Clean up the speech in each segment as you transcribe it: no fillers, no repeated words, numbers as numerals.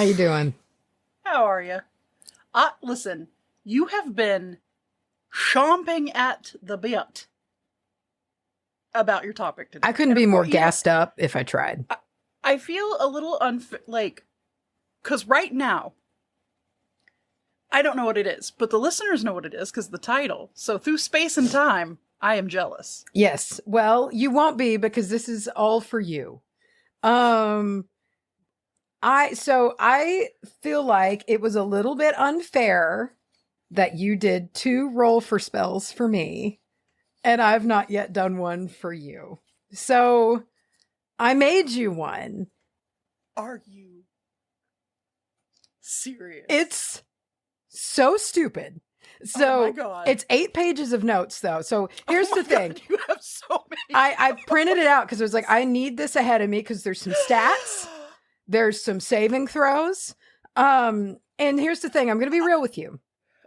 you doing? How are you? Listen, you have been chomping at the bit about your topic today. I couldn't be more gassed up if I tried. I feel a little because right now, I don't know what it is, but the listeners know what it is because the title. So through space and time, I am jealous. Yes. Well, you won't be because this is all for you. I feel like it was a little bit unfair that you did 2 roll for spells for me, and I've not yet done one for you. So I made you one. Are you serious? It's so stupid. So oh my God. It's 8 pages of notes though. So here's the thing. God, you have so many. I printed it out because I was like, I need this ahead of me because there's some stats. There's some saving throws. And here's the thing. I'm going to be real with you.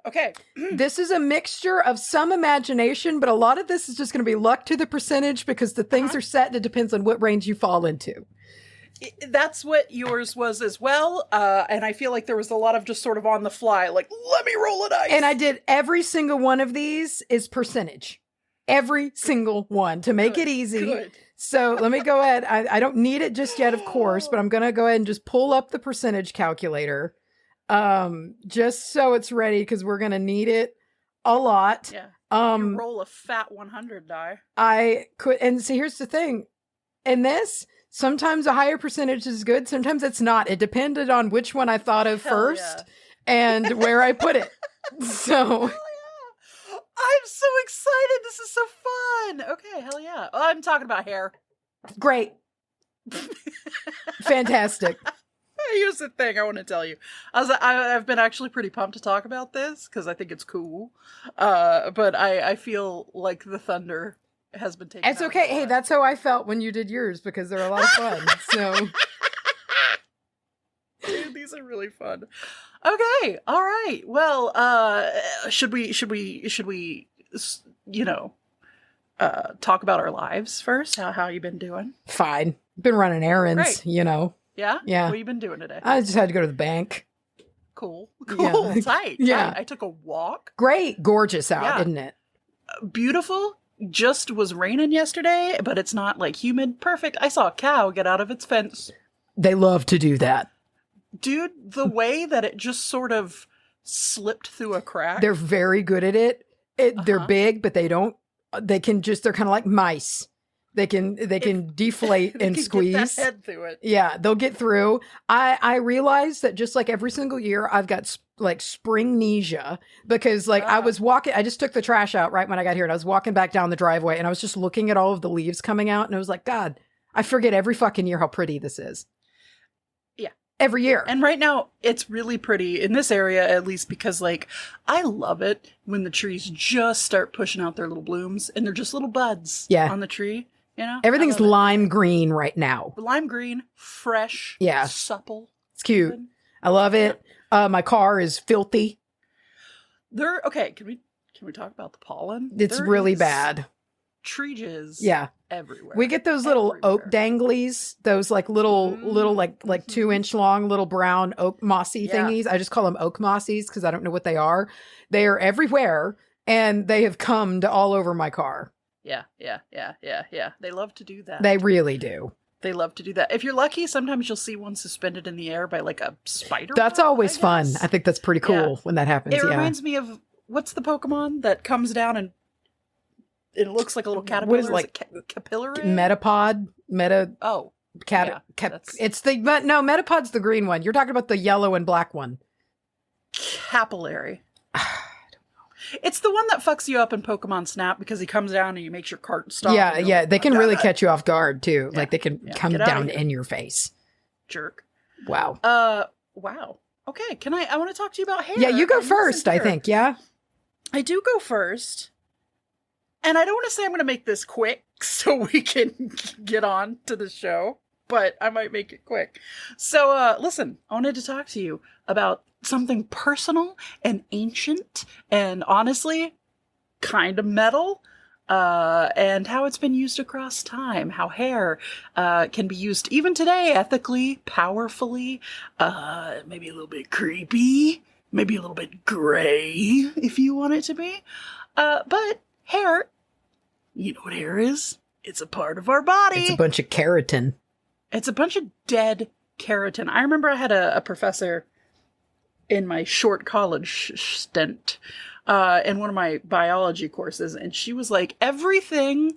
Okay. This is a mixture of some imagination, but a lot of this is just going to be luck to the percentage because the things are set and it depends on what range you fall into. That's what yours was as well. And I feel like there was a lot of just sort of on the fly, like, let me roll a dice. And I did every single one of these is percentage. Every single one to make it easy. Good. So let me go ahead. I don't need it just yet, of course, but I'm going to go ahead and just pull up the percentage calculator. Just so it's ready because we're going to need it a lot. Yeah. You roll a fat 100 die. I could, and see, here's the thing. In this, sometimes a higher percentage is good. Sometimes it's not. It depended on which one I thought of first and where I put it. So... I'm so excited. This is so fun. Okay, hell yeah. Oh, I'm talking about hair. Great. Fantastic. Here's the thing I want to tell you. I've been actually pretty pumped to talk about this because I think it's cool. But I feel like the thunder has been taken. It's okay. Hey, that's how I felt when you did yours because they're a lot of fun. So, dude, these are really fun. Okay, all right. Well, should we talk about our lives first? How you been doing? Fine. Been running errands, Great. Yeah. Yeah. What have you been doing today? I just had to go to the bank. Cool. Yeah. Tight. Yeah. I took a walk. Great. Gorgeous out, isn't it? Beautiful. Just was raining yesterday, but it's not like humid. Perfect. I saw a cow get out of its fence. They love to do that. Dude, the way that it just sort of slipped through a crack. They're very good at it. They're big, but they're kind of like mice. They can deflate and squeeze. Get that head through it. Yeah, they'll get through. I realize that just like every single year, I've got like springnesia because I was walking. I just took the trash out right when I got here, and I was walking back down the driveway, and I was just looking at all of the leaves coming out, and I was like, God, I forget every fucking year how pretty this is. Yeah, every year. And right now, it's really pretty in this area, at least because I love it when the trees just start pushing out their little blooms, and they're just little buds on the tree. Everything's lime green right now. Lime green, fresh, supple. It's cute. Good. I love it. My car is filthy. Okay, can we talk about the pollen? It's really bad. Tree jizz. Yeah. Everywhere. We get those little oak danglies, those little 2-inch long little brown oak mossy thingies. I just call them oak mossies because I don't know what they are. They are everywhere and they have come to all over my car. Yeah. They love to do that. They really do. They love to do that. If you're lucky, sometimes you'll see one suspended in the air by a spider. That's always fun. I think that's pretty cool when that happens. It reminds me of, what's the Pokemon that comes down and it looks like a little caterpillar? What is capillary? Metapod? Oh. It's Metapod's the green one. You're talking about the yellow and black one. Capillary. It's the one that fucks you up in Pokemon Snap because he comes down and he makes your cart stop. Yeah. They can really catch you off guard too. Yeah. They can come down in your face. Jerk. Wow. Wow. Okay. I want to talk to you about hair. Yeah, you go first, I think. Yeah. I do go first. And I don't want to say I'm going to make this quick so we can get on to the show, but I might make it quick. So, listen, I wanted to talk to you about something personal and ancient and honestly kind of metal. and how it's been used across time, how hair can be used even today ethically, powerfully, maybe a little bit creepy, maybe a little bit gray if you want it to be. But hair, you know what hair is? It's a part of our body. It's a bunch of keratin. It's a bunch of dead keratin. I remember I had a professor in my short college stint in one of my biology courses, and she was like, everything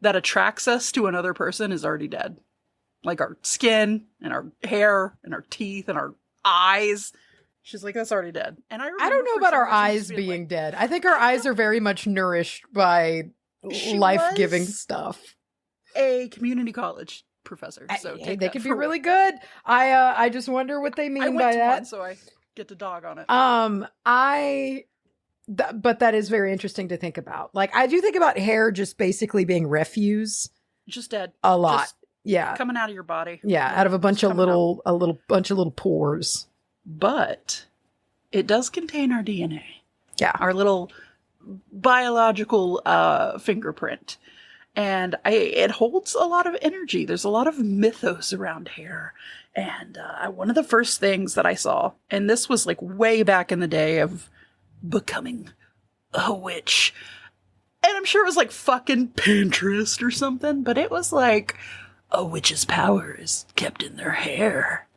that attracts us to another person is already dead. Like our skin and our hair and our teeth and our eyes. She's like, that's already dead. And I don't know about our eyes being dead. I think our eyes are very much nourished by life-giving stuff. A community college professor, so they could be really good. I just wonder what they mean by that. One, so I get to dog on it. But that is very interesting to think about. Like, I do think about hair just basically being refuse. Just dead. A lot. Just yeah. Coming out of your body. Yeah. Out of a bunch of little pores. But it does contain our DNA. Yeah. Our little biological fingerprint. And it holds a lot of energy. There's a lot of mythos around hair. And one of the first things that I saw, and this was like way back in the day of becoming a witch. And I'm sure it was like fucking Pinterest or something, but it was like, a witch's power is kept in their hair.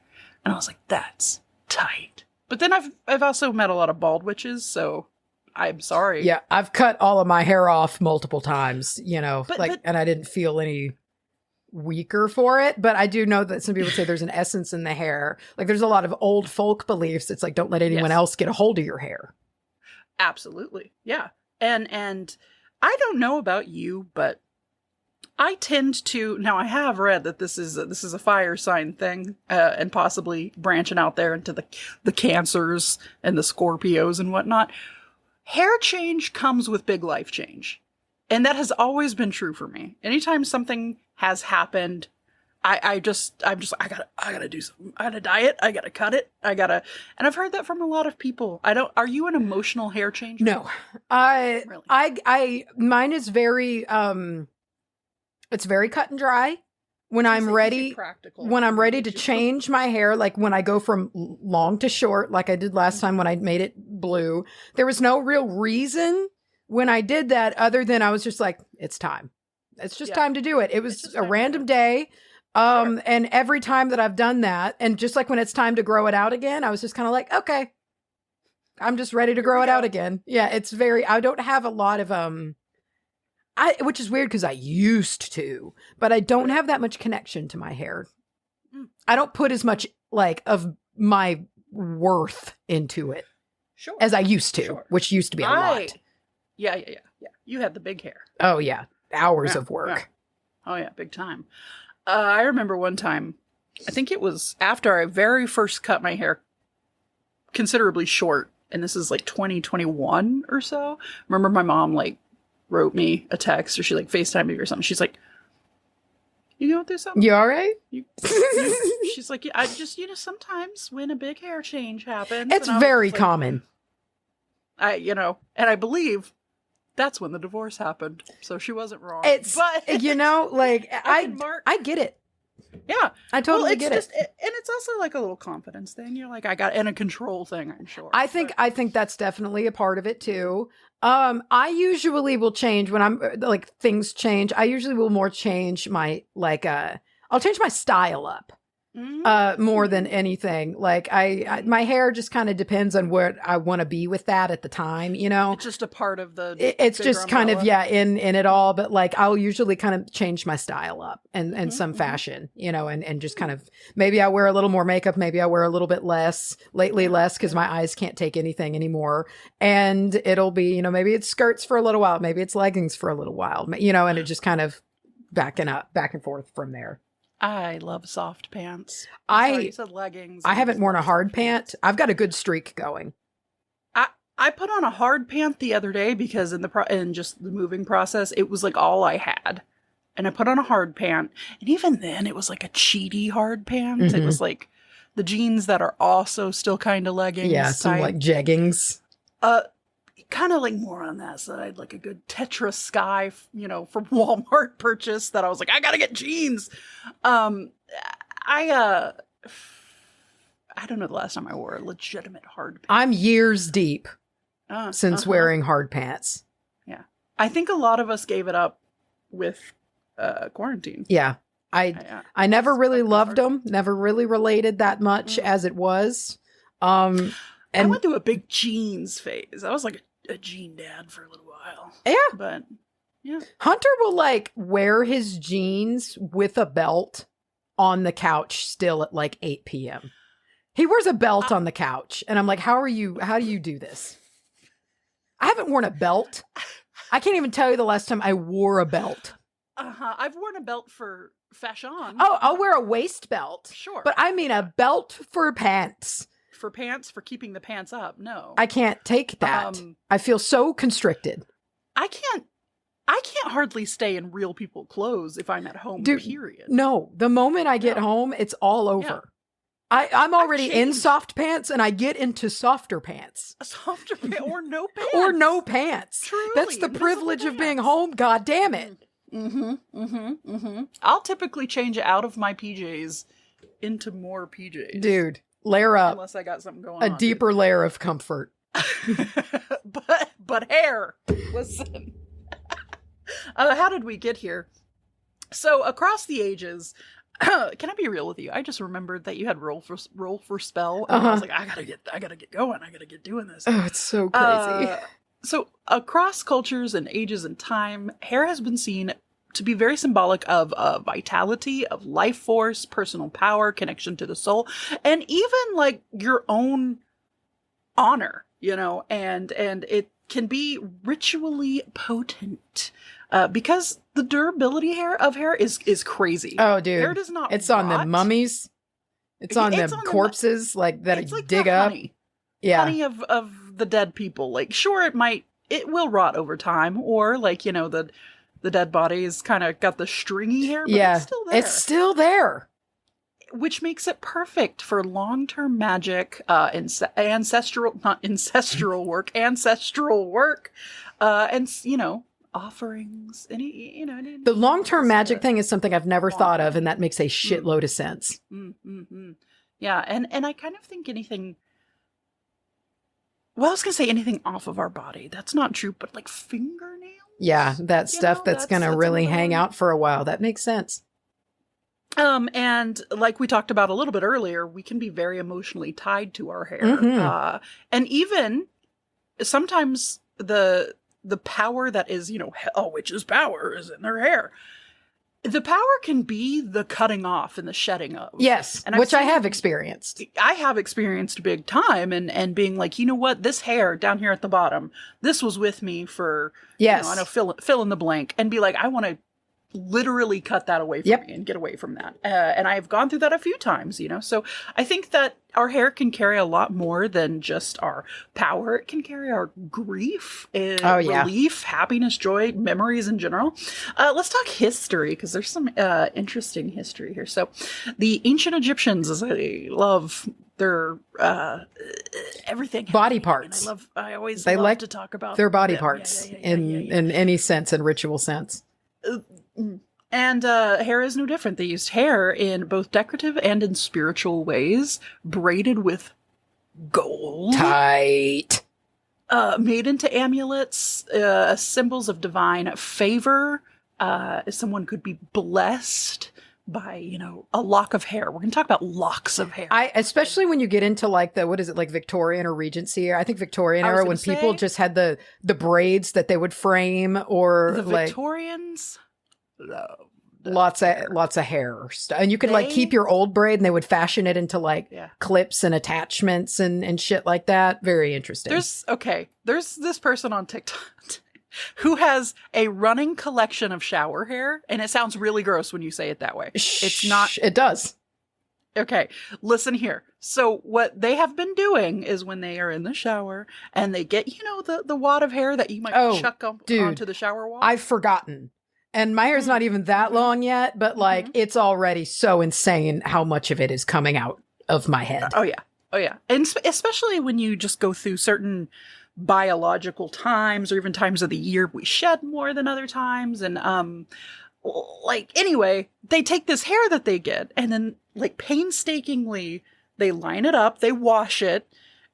And I was like, that's tight. But then I've also met a lot of bald witches, so I'm sorry. Yeah, I've cut all of my hair off multiple times, but and I didn't feel any weaker for it. But I do know that some people say there's an essence in the hair. Like, there's a lot of old folk beliefs. It's like, don't let anyone else get a hold of your hair. Absolutely. Yeah. And I don't know about you, but I tend to, now I have read that this is a fire sign thing, and possibly branching out there into the Cancers and the Scorpios and whatnot. Hair change comes with big life change. And that has always been true for me. Anytime something has happened, I gotta do something. I gotta dye it. I gotta cut it. and I've heard that from a lot of people. Are you an emotional hair changer? No. Really? Mine is very, it's very cut and dry. When I'm ready to change my hair, like when I go from long to short, like I did last time when I made it blue, there was no real reason when I did that other than I was just like, it's time. It's just time to do it. It was a random day. Sure. And every time that I've done that, and just like when it's time to grow it out again, I was just kind of like, okay, I'm just ready to grow it out again. Yeah, I don't have a lot of, which is weird because I used to, but I don't have that much connection to my hair. I don't put as much of my worth into it as I used to, which used to be a lot. Yeah. You had the big hair. Oh yeah. Hours of work. Yeah. Oh yeah. Big time. I remember one time, I think it was after I very first cut my hair considerably short. And this is like 2021 or so. Remember my mom wrote me a text, or she FaceTimed me or something. She's like, you going through something? You all right? She's like, I just, sometimes when a big hair change happens. It's very common. And I believe that's when the divorce happened. So she wasn't wrong. I get it. Yeah. I totally get it. And it's also a little confidence thing. You're like, and a control thing, I'm sure. I think that's definitely a part of it too. I usually will change when I'm things change. I usually will more change my I'll change my style up. More than anything. My hair just kind of depends on where I want to be with that at the time, It's just a part of the it's just kind of in it all, but I'll usually kind of change my style up and some fashion, and just kind of, maybe I wear a little more makeup, maybe I wear a little bit less, lately less because my eyes can't take anything anymore. And it'll be, maybe it's skirts for a little while, maybe it's leggings for a little while, and it just kind of back and forth from there. I love soft pants. You said leggings. I haven't worn a hard pant. I've got a good streak going. I put on a hard pant the other day because in just the moving process, it was all I had. And I put on a hard pant. And even then, it was a cheaty hard pant. Mm-hmm. It was the jeans that are also still kind of leggings. Yeah, some jeggings. kind of like more on that side, like a good Tetra Sky, from Walmart purchase that I was like, I gotta get jeans. I don't know the last time I wore a legitimate hard pants. I'm years deep since wearing hard pants. Yeah. I think a lot of us gave it up with quarantine. Yeah. I never really loved them, never really related that much as it was. And I went through a big jeans phase. I was like a jean dad for a little while. Yeah. But yeah. Hunter will like wear his jeans with a belt on the couch still at like 8 p.m. He wears a belt on the couch. And I'm like, how do you do this? I haven't worn a belt. I can't even tell you the last time I wore a belt. I've worn a belt for fashion. Oh, I'll wear a waist belt. Sure. But I mean a belt for pants. For pants, for keeping the pants up. No. I can't take that. I feel so constricted. I can't hardly stay in real people clothes if I'm at home, Dude, period. No, the moment I get home, it's all over. Yeah. I'm already in soft pants and I get into softer pants. A softer pants or no pants. Or no pants. Truly, that's the privilege of being home, god damn it. I'll typically change out of my PJs into more PJs. Dude, layer up. Unless I got something going on. A deeper layer of comfort. but hair. Listen. How did we get here? So across the ages, can I be real with you? I just remembered that you had roll for spell, and I was like, I gotta get going. I gotta get doing this. Oh, it's so crazy. So across cultures and ages and time, hair has been seen to be very symbolic of vitality, of life force, personal power, connection to the soul, and even like your own honor, and it can be ritually potent. Because the durability of hair is crazy. Oh, dude. Hair does not It's rot. on the mummies. It's on the corpses that like dig up. Honey. Yeah. Honey of the dead people. Like, sure, it will rot over time. Or, like, the dead body's kind of got the stringy hair, but it's still there. It's still there. Which makes it perfect for long-term magic, ancestral work, and, offerings, the long-term magic thing is something I've never thought of, and that makes a shitload of sense. Yeah, and I kind of think anything. Well, I was gonna say anything off of our body. That's not true, but like fingernails. Yeah, that stuff that's gonna really hang out for a while. That makes sense. And like we talked about a little bit earlier, we can be very emotionally tied to our hair, and even sometimes the power that is, a witch's power is in their hair. The power can be the cutting off and the shedding of. Yes, and which I have experienced. I have experienced big time and being like, you know what, this hair down here at the bottom, this was with me for, I know, fill in the blank, and be like, I want to literally cut that away from me and get away from that. And I've gone through that a few times, so I think that our hair can carry a lot more than just our power. It can carry our grief, relief, happiness, joy, memories in general. Let's talk history, because there's some interesting history here. So the ancient Egyptians, as I love their everything, body parts. I always love to talk about their body parts in any sense and ritual sense. And hair is no different. They used hair in both decorative and in spiritual ways, braided with gold. Tight. Made into amulets, symbols of divine favor. Someone could be blessed by, a lock of hair. We're going to talk about locks of hair. Especially when you get into like Victorian or Regency era. I think Victorian era when people just had the braids that they would frame, or the Victorians loved lots of hair stuff. And you could keep your old braid and they would fashion it into clips and attachments and shit like that. Very interesting. There's this person on TikTok who has a running collection of shower hair, and it sounds really gross when you say it that way. It's not. It does. Okay, listen here. So what they have been doing is when they are in the shower and they get, the wad of hair that you might chuck onto the shower wall. I've forgotten. And my hair's not even that long yet, but it's already so insane how much of it is coming out of my head. Oh yeah. And especially when you just go through certain biological times or even times of the year we shed more than other times. And like, anyway, they take this hair that they get and then like painstakingly they line it up, they wash it,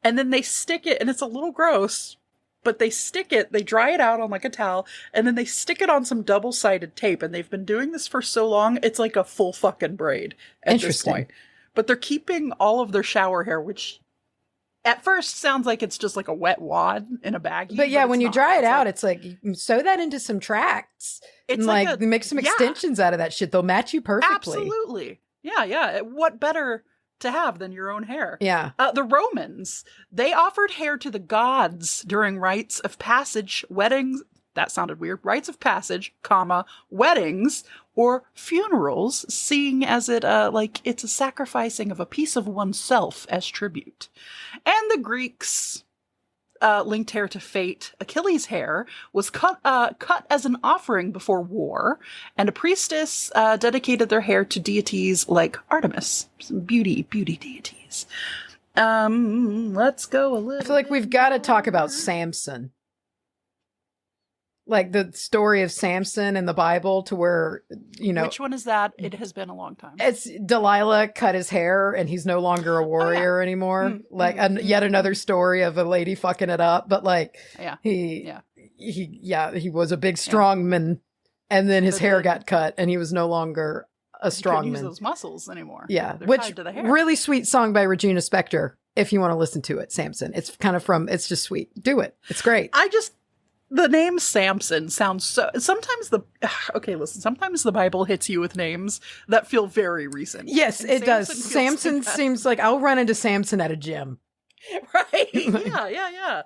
and then they stick it, and it's a little gross, but they stick it, they dry it out on like a towel, and then they stick it on some double-sided tape, and they've been doing this for so long, it's like a full fucking braid at this point. But they're keeping all of their shower hair, which at first sounds like it's just like a wet wad in a baggie. But yeah, when you dry it out, it's like, you can sew that into some tracks. It's and like make some extensions out of that shit. They'll match you perfectly. Absolutely. Yeah. What better to have than your own hair? Yeah. The Romans, they offered hair to the gods during rites of passage, weddings. That sounded weird. Rites of passage, weddings, or funerals, seeing as it like it's a sacrificing of a piece of oneself as tribute. And the Greeks linked hair to fate. Achilles' hair was cut as an offering before war, and a priestess dedicated their hair to deities like Artemis, some beauty deities. Let's go a little. I feel like we've got to talk about Samson. Like the story of Samson in the Bible, to where, you know. Which one is that? It has been a long time. It's Delilah cut his hair and he's no longer a warrior anymore. Yet another story of a lady fucking it up. But like, he was a big strongman, and then his hair got cut and he was no longer a strongman. Couldn't use those muscles anymore. Yeah. They're Which, tied to the hair. Really sweet song by Regina Spektor. If you want to listen to it, Samson. It's kind of it's just sweet. Do it. It's great. The name Samson sounds so... Sometimes sometimes the Bible hits you with names that feel very recent. Yes, it does. Samson seems like I'll run into Samson at a gym. Right? Yeah.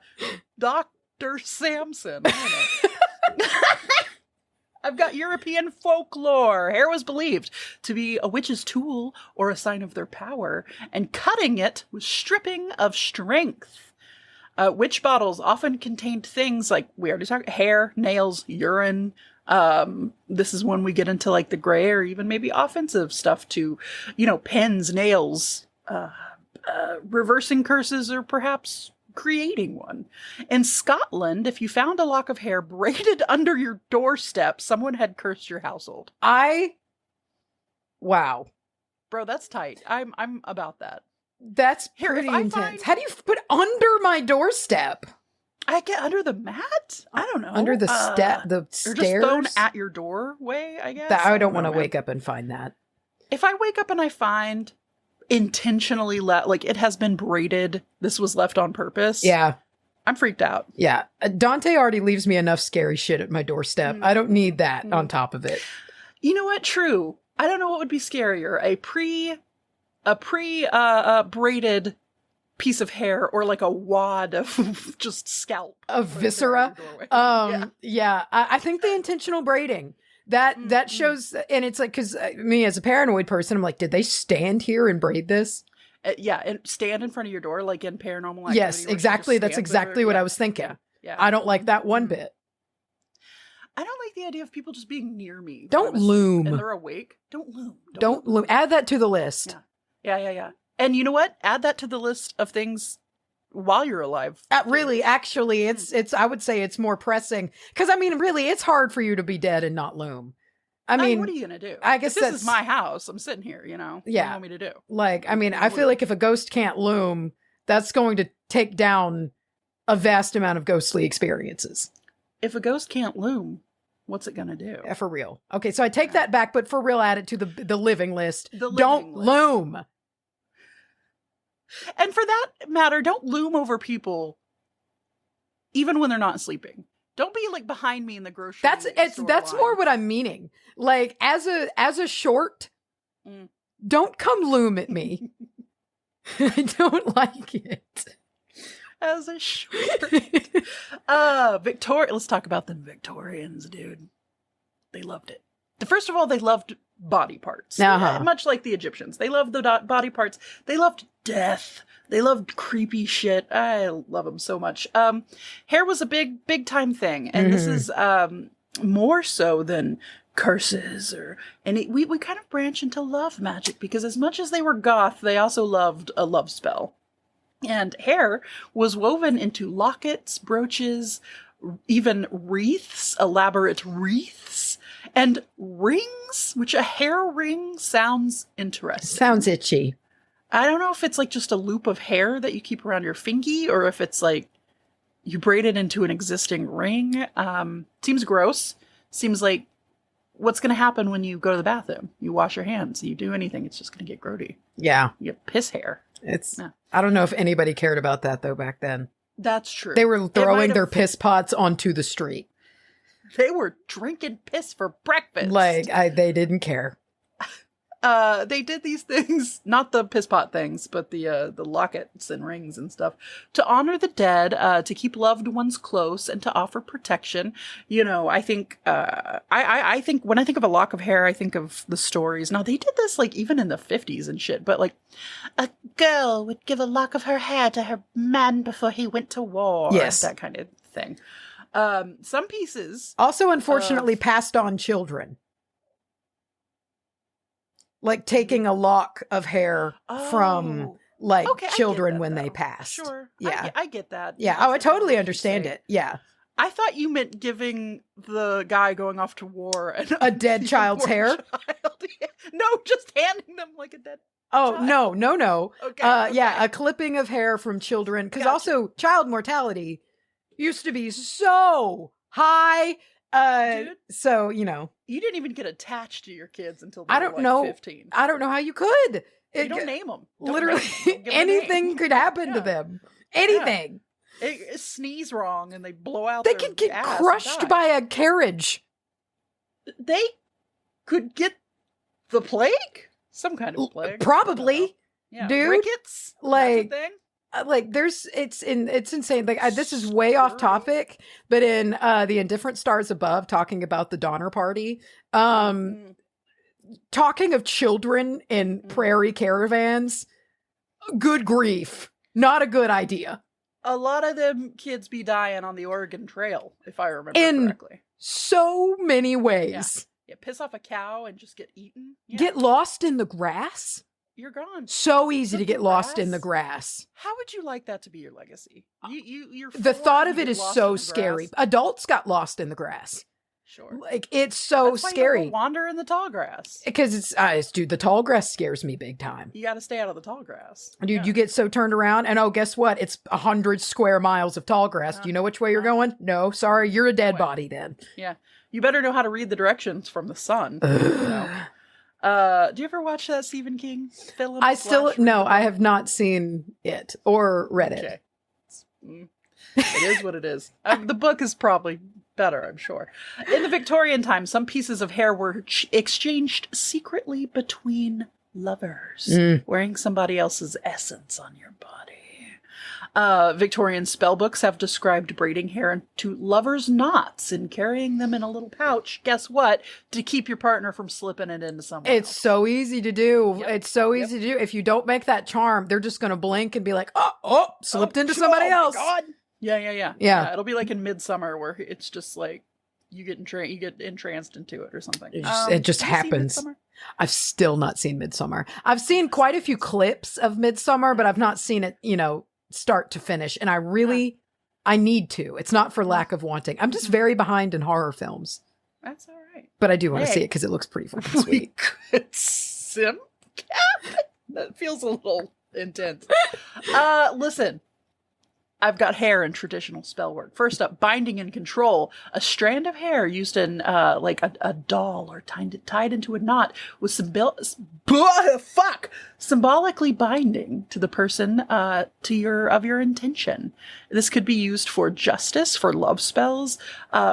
Dr. Samson. I don't know. I've got European folklore. Hair was believed to be a witch's tool or a sign of their power, and cutting it was stripping of strength. Witch bottles often contained things like, we already talked, hair, nails, urine. This is when we get into like the gray or even maybe offensive stuff to, pens, nails, reversing curses, or perhaps creating one. In Scotland, if you found a lock of hair braided under your doorstep, someone had cursed your household. Wow. Bro, that's tight. I'm about that. That's pretty intense. How do you put under my doorstep? I get under the mat? I don't know. Under the the stairs? Or just thrown at your doorway, I guess. I don't want to wake up and find that. If I wake up and I find intentionally like it has been braided, this was left on purpose. Yeah. I'm freaked out. Yeah. Dante already leaves me enough scary shit at my doorstep. I don't need that on top of it. You know what? True. I don't know what would be scarier. A braided piece of hair, or like a wad of just scalp. Of viscera. I think the intentional braiding. That shows, and it's like, because me as a paranoid person, I'm like, did they stand here and braid this? And stand in front of your door, like in Paranormal Activity. Yes, exactly. That's exactly what I was thinking. Yeah. I don't like that one bit. I don't like the idea of people just being near me. Don't loom. And they're awake. Don't loom. Don't loom. Add that to the list. Yeah. And you know what? Add that to the list of things while you're alive. Really, actually, it's. I would say it's more pressing, because I mean, really, it's hard for you to be dead and not loom. I mean, what are you gonna do? I guess this is my house. I'm sitting here. Yeah. What do you want me to do? Like, I mean, I feel like if a ghost can't loom, that's going to take down a vast amount of ghostly experiences. If a ghost can't loom, what's it gonna do? Yeah, for real. Okay, so I take that back, but for real, add it to the living list. Don't loom. And for that matter, don't loom over people, even when they're not sleeping. Don't be like behind me in the grocery store. That's more what I'm meaning. Like, as a short, don't come loom at me. I don't like it. As a short. Let's talk about the Victorians, dude. They loved it. First of all, they loved body parts. Much like the Egyptians. They loved the body parts. They loved death. They loved creepy shit. I love them so much. Hair was a big time thing. And this is more so than curses. We kind of branch into love magic, because as much as they were goth, they also loved a love spell. And hair was woven into lockets, brooches, even wreaths, elaborate wreaths, and rings, which a hair ring sounds interesting. Sounds itchy. I don't know if it's like just a loop of hair that you keep around your fingy, or if it's like you braid it into an existing ring. Seems gross. Seems like what's going to happen when you go to the bathroom? You wash your hands, you do anything, it's just going to get grody. Yeah. You get piss hair. I don't know if anybody cared about that though back then. That's true. They were throwing their piss pots onto the street. They were drinking piss for breakfast. Like, they didn't care. They did these things, not the piss pot things, but the lockets and rings and stuff, to honor the dead, to keep loved ones close, and to offer protection. You know, I think, I think when I think of a lock of hair, I think of the stories. Now, they did this, like, even in the 50s and shit, but, like, a girl would give a lock of her hair to her man before he went to war. Yes. That kind of thing. Some pieces... Also, unfortunately, passed on children. Like taking a lock of hair from like children when they passed. Sure. Yeah. I get that. Yeah. Oh, I totally understand it. Yeah. I thought you meant giving the guy going off to war a dead child's hair. No, just handing them like a dead child. No. Okay. Yeah, a clipping of hair from children. Because also child mortality used to be so high. Dude, so, you know. You didn't even get attached to your kids until they were like 15. I don't know how you could. You don't name them. Literally, anything could happen to them. Anything. Yeah. They sneeze wrong and they blow out They their could get ass crushed by a carriage. They could get the plague? Some kind of plague. Probably. Yeah. Dude. Rickets? Like... That's a thing? Like it's insane. Like this is way off topic, but in the Indifferent Stars Above, talking about the Donner Party, talking of children in prairie caravans, good grief, not a good idea. A lot of them kids be dying on the Oregon Trail, if I remember correctly. So many ways. Yeah, piss off a cow and just get eaten. Yeah. Get lost in the grass. You're gone. So easy to get lost in the grass. How would you like that to be your legacy? You're the thought of it is so scary. Adults got lost in the grass. Sure. Like, it's so That's why scary. You don't wander in the tall grass. Because dude, the tall grass scares me big time. You got to stay out of the tall grass. Dude, you get so turned around, and guess what? It's 100 square miles of tall grass. Do you know which way you're going? No, sorry, you're a dead body then. Yeah. You better know how to read the directions from the sun. You know? Do you ever watch that Stephen King film? I have not seen it or read it. Okay. It is what it is. The book is probably better, I'm sure. In the Victorian times, some pieces of hair were exchanged secretly between lovers, wearing somebody else's essence on your body. Victorian spellbooks have described braiding hair into lovers' knots and carrying them in a little pouch. Guess what? To keep your partner from slipping it into someone else. It's so easy to do. Yep. It's so easy to do. If you don't make that charm, they're just going to blink and be like, slipped into somebody else. God. Yeah. It'll be like in Midsummer where it's just like you get entranced into it or something. It just happens. I've still not seen Midsummer. I've seen quite a few clips of Midsummer, but I've not seen it, start to finish. And I need to. It's not for lack of wanting. I'm just very behind in horror films. That's all right. But I do want to see it because it looks pretty fucking sweet. That feels a little intense. Listen. I've got hair in traditional spell work. First up, binding and control. A strand of hair used in like a doll or tied into a knot was symbolically binding to the person of your intention. This could be used for justice, for love spells,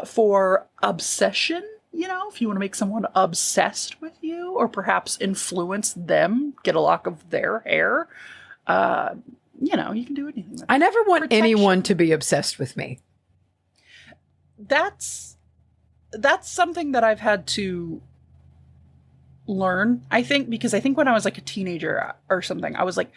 for obsession. If you want to make someone obsessed with you, or perhaps influence them, get a lock of their hair. You can do anything with it. I never want anyone to be obsessed with me. That's something that I've had to learn, I think, because I think when I was like a teenager or something, I was like,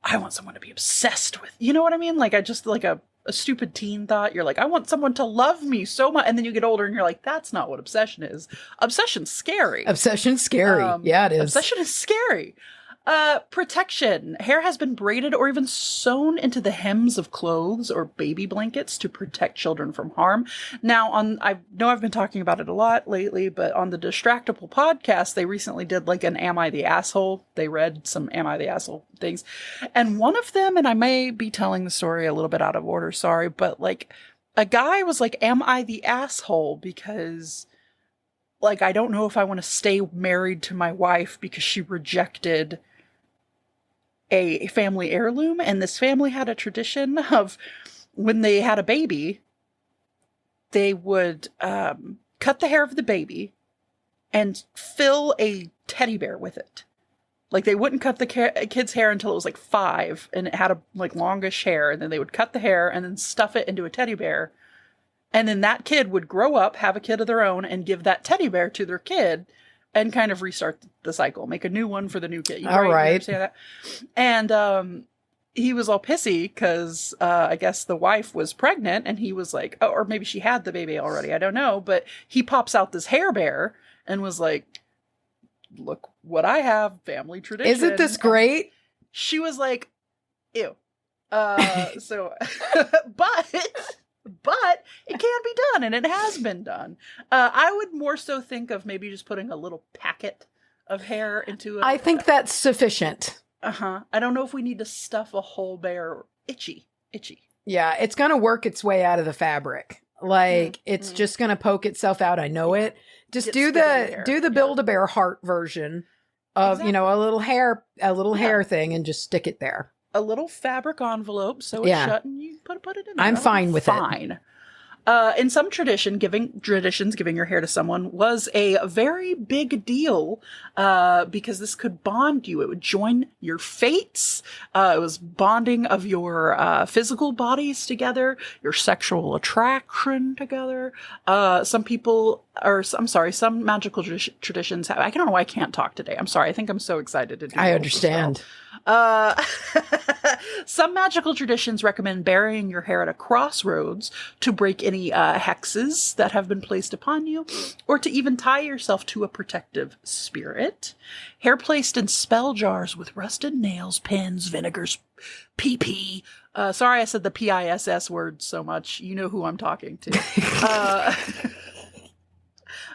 I want someone to be obsessed with. You know what I mean? Like I just like a stupid teen thought. You're like, I want someone to love me so much. And then you get older and you're like, that's not what obsession is. Obsession's scary. Obsession's scary. Yeah, it is. Obsession is scary. Protection. Hair has been braided or even sewn into the hems of clothes or baby blankets to protect children from harm. Now, I know I've been talking about it a lot lately, but on the Distractable podcast, they recently did like an Am I the Asshole? They read some Am I the Asshole things. And one of them, and I may be telling the story a little bit out of order, sorry, but like a guy was like, am I the asshole? Because like, I don't know if I want to stay married to my wife because she rejected a family heirloom, and this family had a tradition of when they had a baby, they would cut the hair of the baby and fill a teddy bear with it. Like, they wouldn't cut the kid's hair until it was like 5, and it had a like longish hair, and then they would cut the hair and then stuff it into a teddy bear, and then that kid would grow up, have a kid of their own, and give that teddy bear to their kid. And kind of restart the cycle, make a new one for the new kid. All right. You understand that? And he was all pissy because I guess the wife was pregnant, and he was like, oh, or maybe she had the baby already. I don't know. But he pops out this hair bear and was like, look what I have, family tradition. Isn't this great? And she was like, ew. So, but it can be done, and it has been done. I would more so think of maybe just putting a little packet of hair into it. I think that's sufficient. I don't know if we need to stuff a whole bear. Itchy. Yeah, it's going to work its way out of the fabric. Like, it's just going to poke itself out. I know it. Just do the Build-A-Bear heart version of, you know, a little hair thing, and just stick it there. A little fabric envelope so it's shut, and you put it in there. I'm fine with it. In some traditions, giving your hair to someone was a very big deal because this could bond you. It would join your fates. It was bonding of your physical bodies together, your sexual attraction together. Some magical traditions have. I don't know why I can't talk today. I'm sorry. I think I'm so excited to do. I understand. Some magical traditions recommend burying your hair at a crossroads to break any hexes that have been placed upon you, or to even tie yourself to a protective spirit. Hair placed in spell jars with rusted nails, pens, vinegars, PP. Sorry I said the PISS word so much. You know who I'm talking to.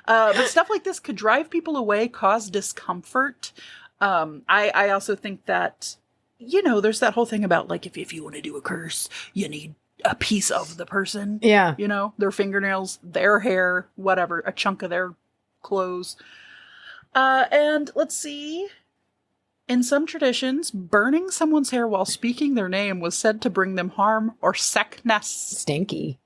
But stuff like this could drive people away, cause discomfort. I also think that, you know, there's that whole thing about, like, if you want to do a curse, you need a piece of the person. Yeah. You know, their fingernails, their hair, whatever, a chunk of their clothes. And let's see. In some traditions, burning someone's hair while speaking their name was said to bring them harm or sickness. Stinky.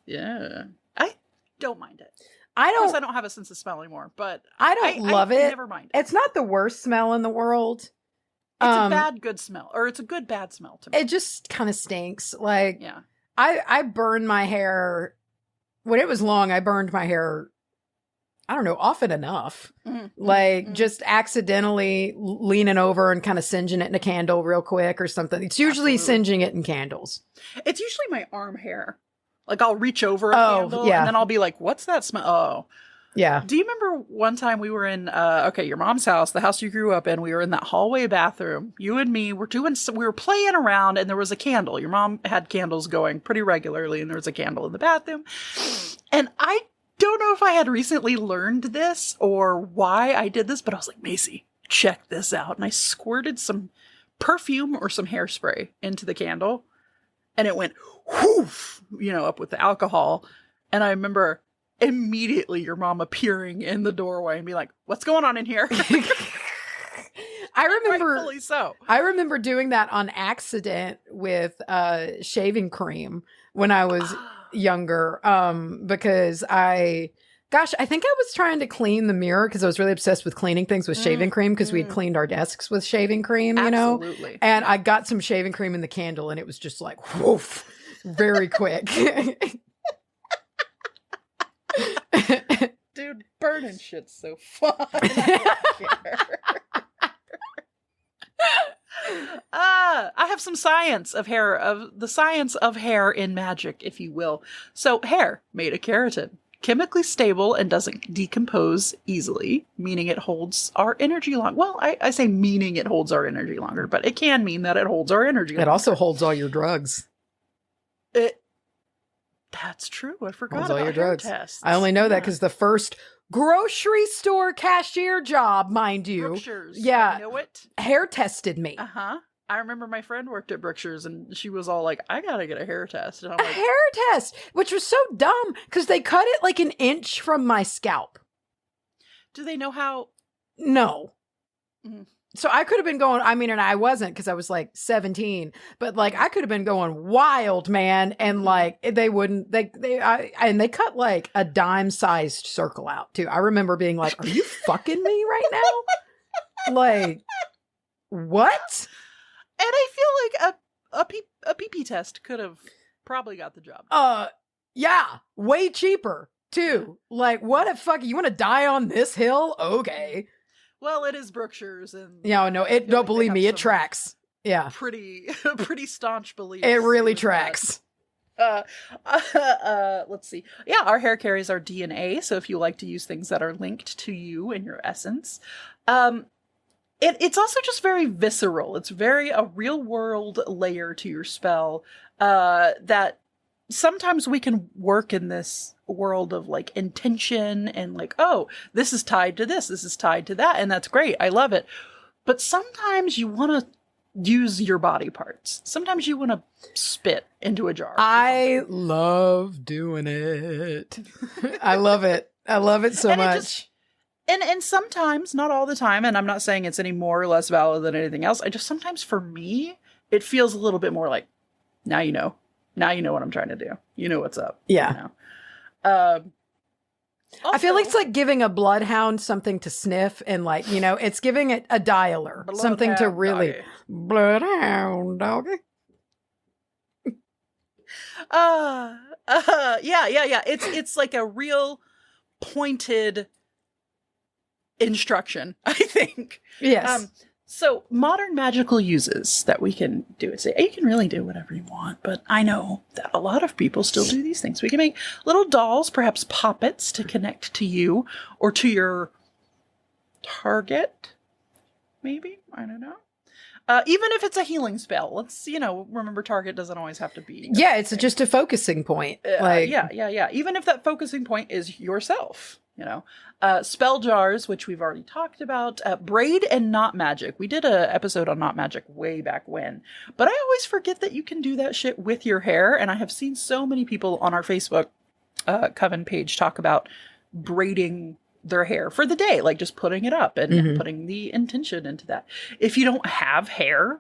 Yeah. I don't mind it. Of course, I don't have a sense of smell anymore, but I love it. Never mind. It's not the worst smell in the world. It's a bad good smell, or it's a good bad smell to me. It just kind of stinks. Like, yeah. I burned my hair when it was long. I burned my hair, I don't know, often enough. Just accidentally leaning over and kind of singeing it in a candle real quick or something. It's usually singeing it in candles. It's usually my arm hair. Like, I'll reach over a candle, and then I'll be like, what's that smell? Oh. Yeah. Do you remember one time we were in, your mom's house, the house you grew up in? We were in that hallway bathroom. You and me we were playing around, and there was a candle. Your mom had candles going pretty regularly, and there was a candle in the bathroom. And I don't know if I had recently learned this or why I did this, but I was like, Macy, check this out. And I squirted some perfume or some hairspray into the candle, and it went whoof, you know, up with the alcohol. And I remember immediately your mom appearing in the doorway and be like, what's going on in here? I remember Rightfully so. I remember doing that on accident with shaving cream when I was younger, because I think I was trying to clean the mirror because I was really obsessed with cleaning things with shaving cream, because we'd cleaned our desks with shaving cream, you know? Absolutely. And I got some shaving cream in the candle, and it was just like, woof, very quick. Dude, burning shit's so fun. I don't care. I have some science of hair, of the science of hair in magic, if you will. So, hair made of keratin. chemically stable and doesn't decompose easily, meaning it holds our energy long. Well, I say meaning it holds our energy longer, but it can mean that it holds our energy longer. It also holds all your drugs. That's true. I forgot Holds all about your hair drugs. tests. I only know that because the first grocery store cashier job, mind you. Brookshire's. Yeah. I know it. Hair tested me. Uh-huh. I remember my friend worked at Brookshire's and she was all like, I gotta get a hair test. And I'm A like, hair test, which was so dumb because they cut it like an inch from my scalp. do they know how? No. Mhm. So I could have been going, I mean, and I wasn't because I was like 17, but like I could have been going wild, man. And like they wouldn't, and they cut like a dime sized circle out too. I remember being like, are you fucking me right now? Like, what? And I feel like a PP test could have probably got the job. Yeah, way cheaper too. Like, what a fuck, you want to die on this hill? Okay. Well, it is Brookshire's, and Yeah, no, I feel don't like they believe have me, it some tracks. Yeah. pretty staunch beliefs. It really with tracks. that. Let's see. Yeah, our hair carries our DNA, so if you like to use things that are linked to you and your essence, it's also just very visceral. It's very a real world layer to your spell that sometimes we can work in this world of like intention and like, oh, this is tied to this is tied to that, and that's great. I love it. But sometimes you want to use your body parts. Sometimes you want to spit into a jar. I love doing it. I love it. I love it so much. And sometimes, not all the time, and I'm not saying it's any more or less valid than anything else. I just sometimes for me, it feels a little bit more like, now you know. Now you know what I'm trying to do. You know what's up. Yeah. You know? Also, I feel like it's like giving a bloodhound something to sniff, and like, you know, it's giving it a dialer, something to really doggy. bloodhound doggy. Yeah. It's like a real pointed instruction, I think. Yes. So modern magical uses that we can do it. Say you can really do whatever you want, but I know that a lot of people still do these things. We can make little dolls, perhaps poppets, to connect to you or to your target. Maybe, I don't know. Even if it's a healing spell, let's remember target doesn't always have to be. Yeah, it's just a focusing point. Yeah. Even if that focusing point is yourself. Spell jars, which we've already talked about, braid and knot magic. We did a episode on knot magic way back when, but I always forget that you can do that shit with your hair. And I have seen so many people on our Facebook Coven page talk about braiding their hair for the day, like just putting it up and putting the intention into that. If you don't have hair,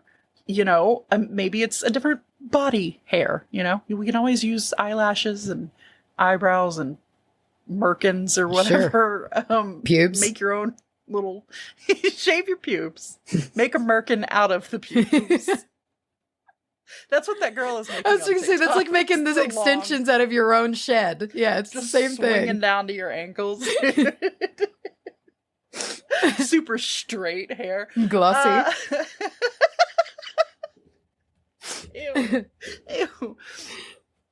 maybe it's a different body hair, we can always use eyelashes and eyebrows and merkins or whatever. Sure. Pubes. Make your own little shave your pubes. Make a merkin out of the pubes. That's what that girl is making. I was going to say, that's like making these extensions out of your own shed. Yeah, it's just the same thing. Swinging down to your ankles. Super straight hair. Glossy. Ew. Ew.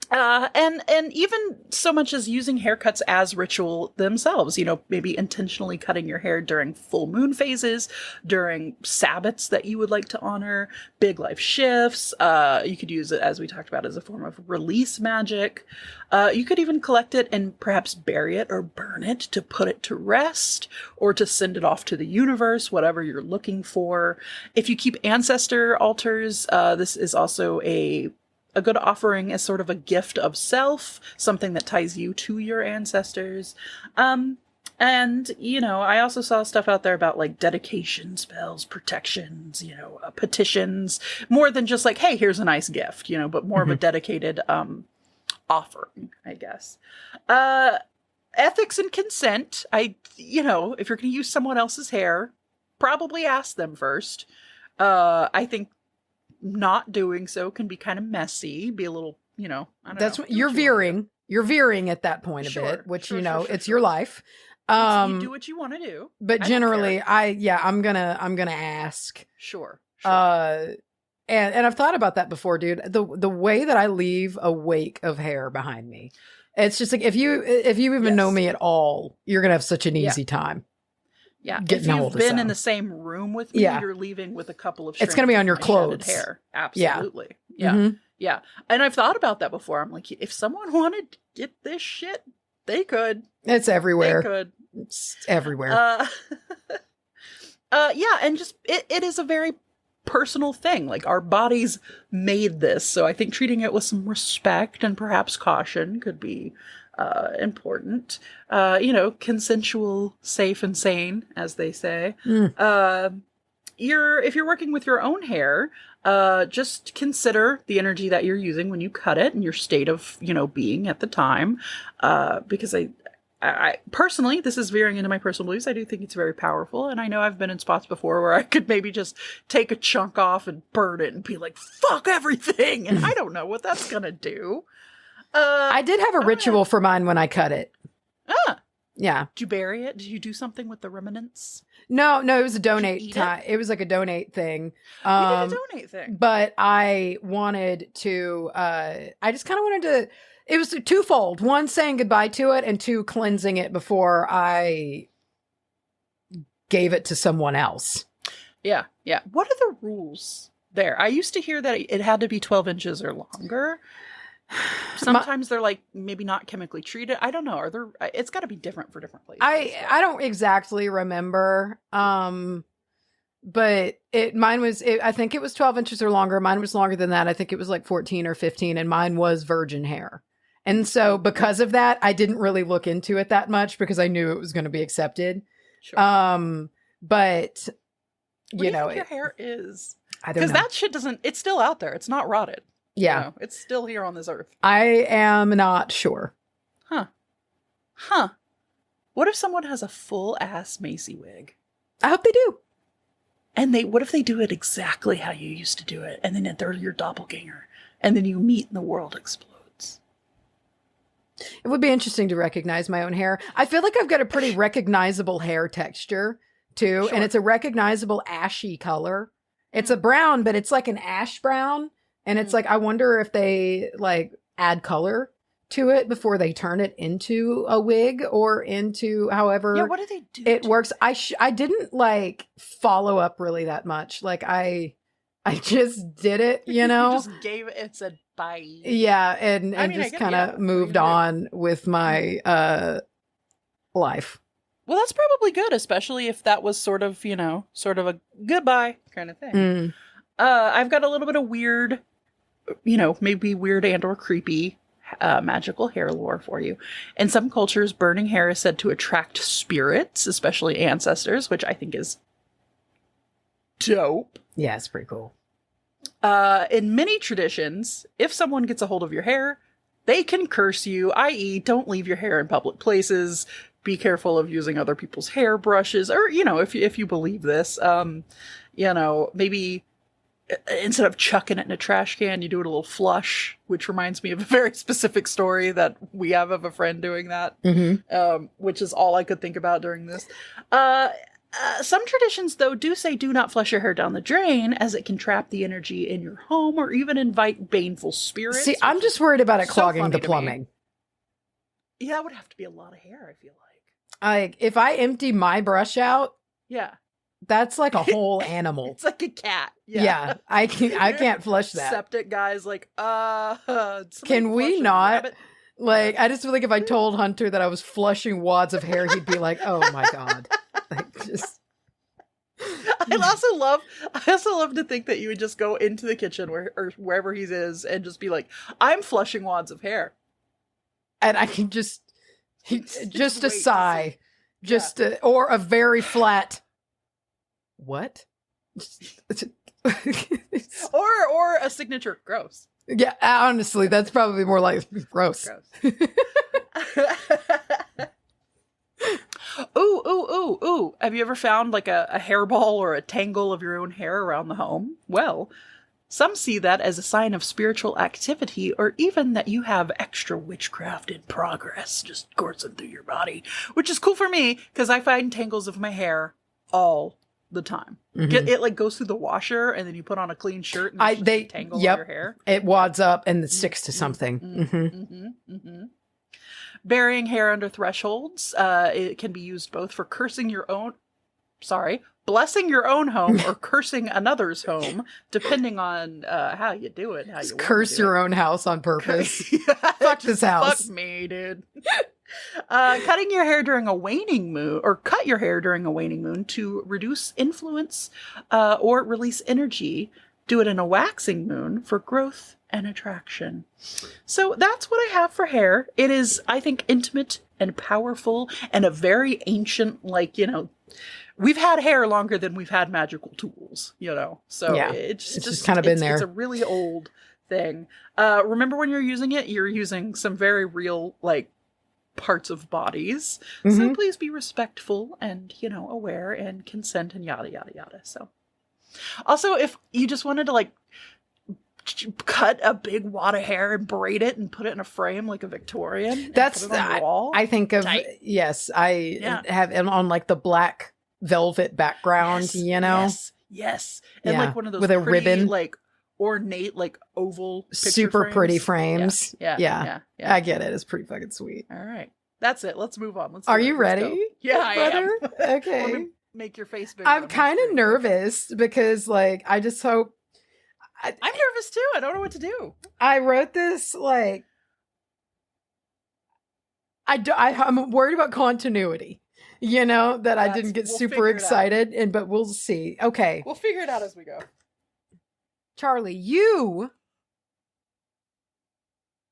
And even so much as using haircuts as ritual themselves, maybe intentionally cutting your hair during full moon phases, during Sabbats that you would like to honor, big life shifts. You could use it, as we talked about, as a form of release magic. You could even collect it and perhaps bury it or burn it to put it to rest or to send it off to the universe, whatever you're looking for. If you keep ancestor altars, this is also a good offering as sort of a gift of self, something that ties you to your ancestors. And, I also saw stuff out there about like dedication spells, protections, petitions, more than just like, hey, here's a nice gift, but more of a dedicated offering, I guess. Ethics and consent. If you're going to use someone else's hair, probably ask them first. I think not doing so can be kind of messy, be a little, I don't know. That's what you're veering. You're veering at that point a bit, which, it's your life. You do what you want to do. But generally, I'm gonna ask. Sure. And I've thought about that before, dude. The way that I leave a wake of hair behind me. It's just like if you even know Yes. me at all, you're gonna have such an Yeah. easy time. Yeah, Getting if a hold you've of been some. in the same room with me, Yeah. you're leaving with a couple of It's gonna be strands on your of my shedded clothes. hair. Absolutely. Yeah. Mhm. Yeah. And I've thought about that before. I'm like, if someone wanted to get this shit, they could. It's They everywhere. could. It's everywhere. Yeah, and just it is a very personal thing. Like our bodies made this, so I think treating it with some respect and perhaps caution could be important. Consensual, safe, and sane, as they say. Mm. If you're working with your own hair, just consider the energy that you're using when you cut it and your state of being at the time, because I personally, this is veering into my personal beliefs, I do think it's very powerful, and I know I've been in spots before where I could maybe just take a chunk off and burn it and be like, fuck everything, and I don't know what that's gonna do. I did have a ritual for mine when I cut it. Yeah. Did you bury it? Did you do something with the remnants? No, it was a donate eat time. It was like a donate thing. We did a donate thing. But I wanted to, I just kind of wanted to, it was twofold. One, saying goodbye to it, and two, cleansing it before I gave it to someone else. Yeah. What are the rules there? I used to hear that it had to be 12 inches or longer. Sometimes they're like maybe not chemically treated. I don't know. It's got to be different for different places. I don't exactly remember. But I think it was 12 inches or longer. Mine was longer than that. I think it was like 14 or 15, and mine was virgin hair. And so because of that, I didn't really look into it that much because I knew it was going to be accepted. Sure. But what do you think your hair is? I don't know. Because that shit it's still out there. It's not rotted. Yeah. It's still here on this earth. I am not sure. Huh. What if someone has a full ass Macy wig? I hope they do. And what if they do it exactly how you used to do it, and then they're your doppelganger, and then you meet and the world explodes? It would be interesting to recognize my own hair. I feel like I've got a pretty recognizable hair texture too, Sure. and it's a recognizable ashy color. It's a brown, but it's like an ash brown, and it's like I wonder if they like add color to it before they turn it into a wig or into however what do they do it works. I didn't like follow up really that much. Like I just did it, You just gave it said bye. Yeah, and just kind of moved on with my life. Well, that's probably good, especially if that was sort of a goodbye kind of thing. I've got a little bit of weird, maybe weird and or creepy magical hair lore for you. In some cultures, burning hair is said to attract spirits, especially ancestors, which I think is dope. Yeah, it's pretty cool. In many traditions, if someone gets a hold of your hair, they can curse you, i.e. don't leave your hair in public places, be careful of using other people's hair brushes, or, if you believe this, maybe instead of chucking it in a trash can, you do it a little flush, which reminds me of a very specific story that we have of a friend doing that, which is all I could think about during this. Some traditions, though, do say do not flush your hair down the drain, as it can trap the energy in your home or even invite baneful spirits. See, I'm just worried about it clogging funny the to me. plumbing. Yeah, that would have to be a lot of hair, I feel like. Like, if I empty my brush out, Yeah. that's like a whole animal. It's like a cat. Yeah, I can't flush that. Septic guy's like, Can we not? Like, I just feel like if I told Hunter that I was flushing wads of hair, he'd be like, "Oh my god!" Like, just. I also love to think that you would just go into the kitchen or wherever he is and just be like, "I'm flushing wads of hair," and I can just a sigh, or a very flat. What? or a signature gross. Yeah, honestly, that's probably more like gross. Ooh. Have you ever found like a hairball or a tangle of your own hair around the home? Well, some see that as a sign of spiritual activity, or even that you have extra witchcraft in progress just coursing through your body, which is cool for me because I find tangles of my hair all the time. It like goes through the washer, and then you put on a clean shirt and they tangle your hair. It wads up and it sticks to something. Burying hair under thresholds. It can be used both for blessing your own home or cursing another's home, depending on how you do it. How you curse your own house on purpose. Fuck this house. Fuck me, dude. Cutting your hair during a waning moon, or cut your hair during a waning moon to reduce influence or release energy. Do it in a waxing moon for growth and attraction. So that's what I have for hair. It is, I think, intimate and powerful and a very ancient, we've had hair longer than we've had magical tools, So yeah, it's just kind of been there. It's a really old thing. Remember when you're using it, you're using some very real, parts of bodies. Mm-hmm. So please be respectful and, aware and consent and yada, yada, yada. So also, if you just wanted to cut a big wad of hair and braid it and put it in a frame like a Victorian, that's put it on the wall, I think of tight. Yes, I have it on the black velvet background, yes, and one of those with a pretty, ribbon, ornate oval picture super frames. pretty frames. Yeah. I get it. It's pretty fucking sweet. All right, that's it. Let's move on. Are you ready? Yeah, I am. Okay. Let me make your face bigger. I'm kind of nervous because I just hope. I'm nervous too. I don't know what to do. I wrote this I'm worried about continuity. That I didn't get super excited, but we'll see. Okay. We'll figure it out as we go. Charlie, you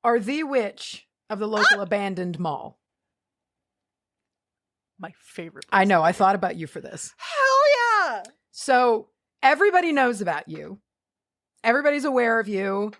are the witch of the local abandoned mall. My favorite. I know. I thought about you for this. Hell yeah. So everybody knows about you. Everybody's aware of you.